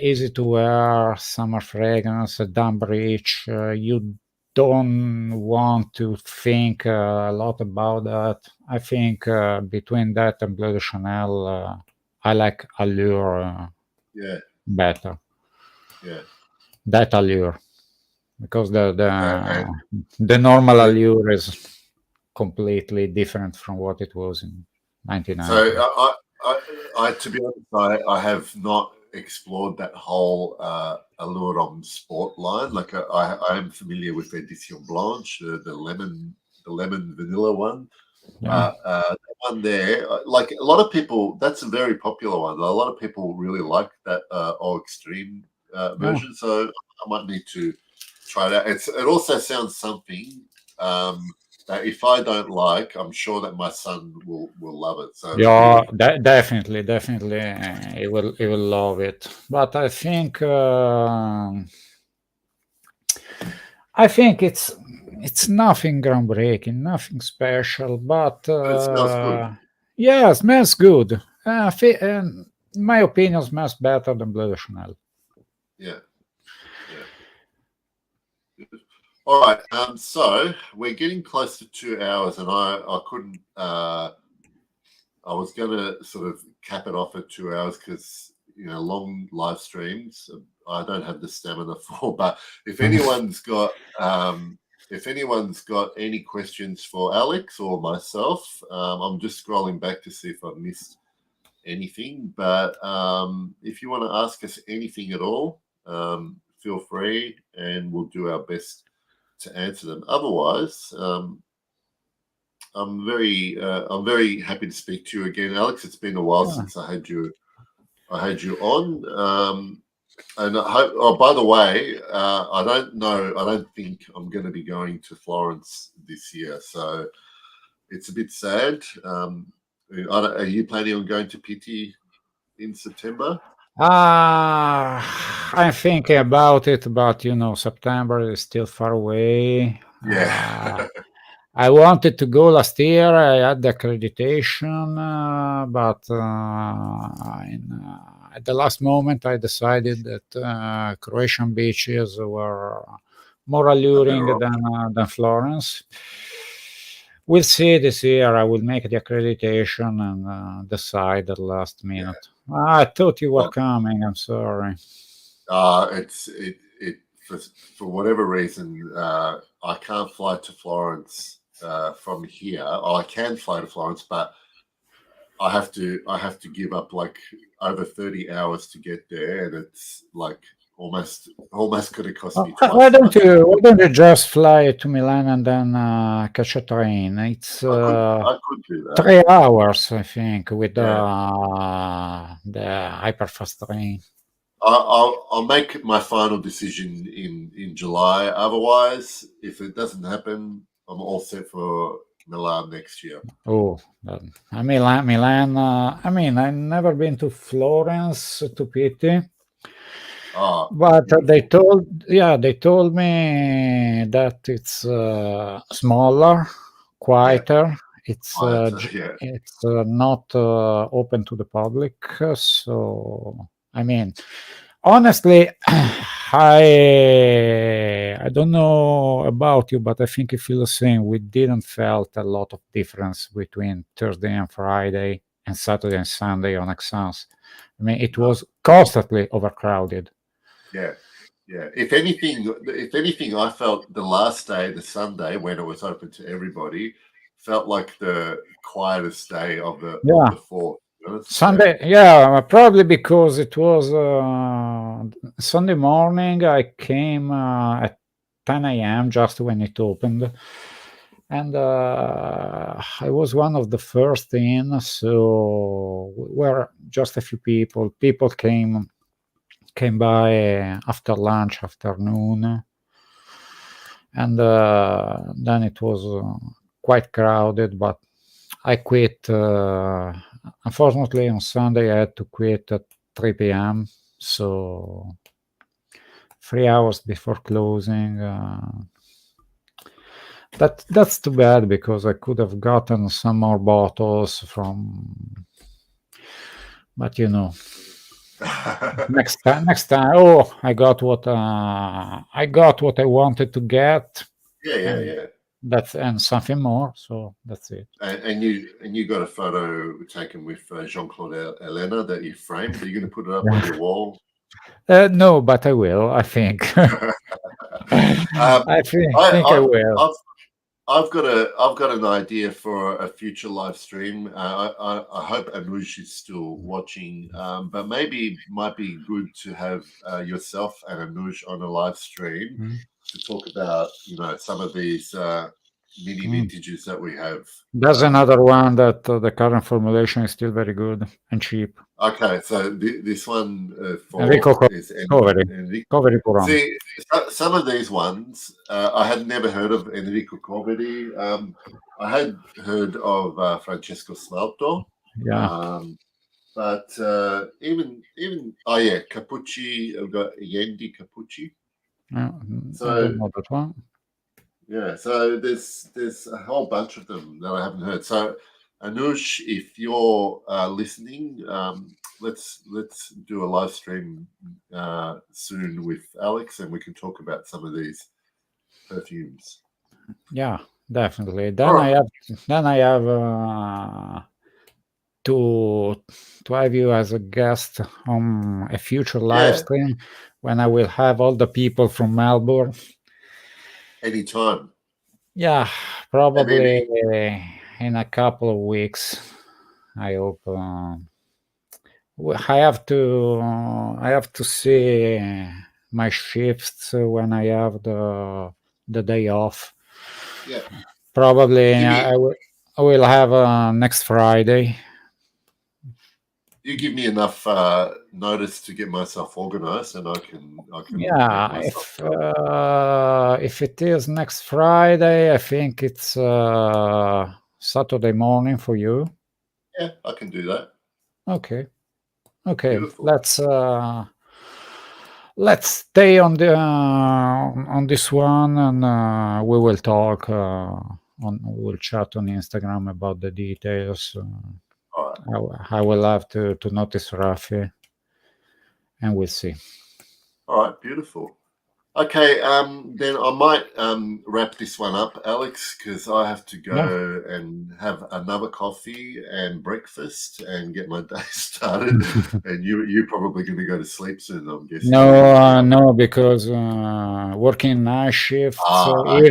easy to wear summer fragrance, dumb rich, you don't want to think a lot about that. I think between that and Bleu de Chanel, I like Allure better. Yeah. That Allure. Because the normal Allure is completely different from what it was in 1990. So I to be honest, I have not explored that whole Allure on Sport line. Like I am familiar with Edition Blanche, the lemon vanilla one. That one there, like a lot of people, that's a very popular one. A lot of people really like that Au Extreme version. So I might need to try it out. It also sounds something that if I don't like, I'm sure that my son will love it. So definitely, he will love it. But I think it's nothing groundbreaking, nothing special. But it smells good. Yeah, it smells good. In my opinion, smells better than Bleu de Chanel. Yeah. All right. So we're getting close to 2 hours, and I couldn't. I was going to sort of cap it off at 2 hours because long live streams I don't have the stamina for. But if anyone's got any questions for Alex or myself, I'm just scrolling back to see if I've missed anything. But if you want to ask us anything at all, feel free, and we'll do our best to answer them. Otherwise, I'm very happy to speak to you again, Alex. It's been a while since I had you on. And I hope. Oh, by the way, I don't think I'm going to be going to Florence this year, so it's a bit sad. Are you planning on going to Pitti in September? I'm thinking about it, but September is still far away. Yeah. I wanted to go last year. I had the accreditation, but at the last moment, I decided that Croatian beaches were more alluring than Florence. We'll see this year. I will make the accreditation and decide at the last minute. I thought you were coming. I'm sorry. For whatever reason, I can't fly to Florence from here. I can fly to Florence, but I have to give up like over 30 hours to get there, and it's like almost could have cost me twice. Why don't you just fly to Milan and then catch a train? It's I could do that. 3 hours, I think, with the hyperfast train. I'll make my final decision in July. Otherwise, if it doesn't happen, I'm all set for Milan next year. Oh, Milan. I mean, I've never been to Florence, to Pitti. But they told me that it's smaller, quieter. It's not open to the public. So, I mean, honestly, I don't know about you, but I think you feel the same. We didn't felt a lot of difference between Thursday and Friday and Saturday and Sunday on Exans. I mean, it was constantly overcrowded. Yeah. If anything, I felt the last day, the Sunday, when it was open to everybody, felt like the quietest day of the four. Sunday, probably because it was Sunday morning. I came at 10 a.m. just when it opened, and I was one of the first in. So we were just a few people. People came by after lunch, afternoon, and then it was quite crowded. But I quit. Unfortunately, on Sunday, I had to quit at 3 p.m. So 3 hours before closing. That's too bad, because I could have gotten some more bottles from. But next time. Oh, I got what I wanted to get. Yeah. And something more. So that's it. And you got a photo taken with Jean-Claude Elena that you framed. Are you going to put it up on your wall? No, but I will. I think. I think I will. I've got an idea for a future live stream. I hope Anuj is still watching, but maybe it might be good to have yourself and Anuj on a live stream to talk about some of these mini vintages that we have. There's another one that the current formulation is still very good and cheap. Okay, so this one for Enrico is Corveri. See, some of these ones I had never heard of Enrico Corveri. I had heard of Francesco Smalto. Yeah. But even Capucci. I've got Yendi Capucci. So I don't know that one. Yeah, so there's a whole bunch of them that I haven't heard. So Anuj, if you're listening, let's do a live stream soon with Alex, and we can talk about some of these perfumes. Yeah, definitely. Then I have to have you as a guest on a future live stream when I will have all the people from Melbourne. Anytime. Yeah, probably in a couple of weeks. I hope. I have to see my shifts when I have the the day off. Yeah. Probably Give me- I will have next Friday. You give me enough notice to get myself organized, and I can Yeah, make myself go. if it is next Friday, I think it's Saturday morning for you. Yeah, I can do that. Okay. Beautiful. Let's stay on this one, and we will talk we'll chat on Instagram about the details. All right. I will have to notice Rafi, and we'll see. All right. Beautiful. Okay. Then I might wrap this one up, Alex, because I have to go and have another coffee and breakfast and get my day started. And you're probably going to go to sleep soon, I'm guessing. No, because working night shifts, Okay.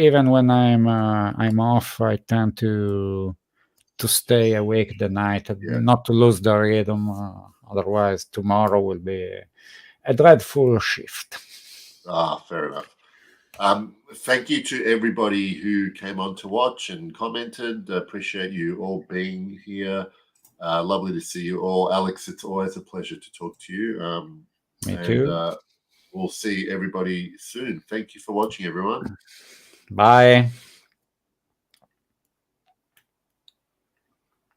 even when I'm off, I tend to stay awake the night, not to lose the rhythm. Otherwise, tomorrow will be a dreadful shift. Fair enough. Thank you to everybody who came on to watch and commented. Appreciate you all being here. Lovely to see you all. Alex, it's always a pleasure to talk to you. Me too. We'll see everybody soon. Thank you for watching, everyone. Bye.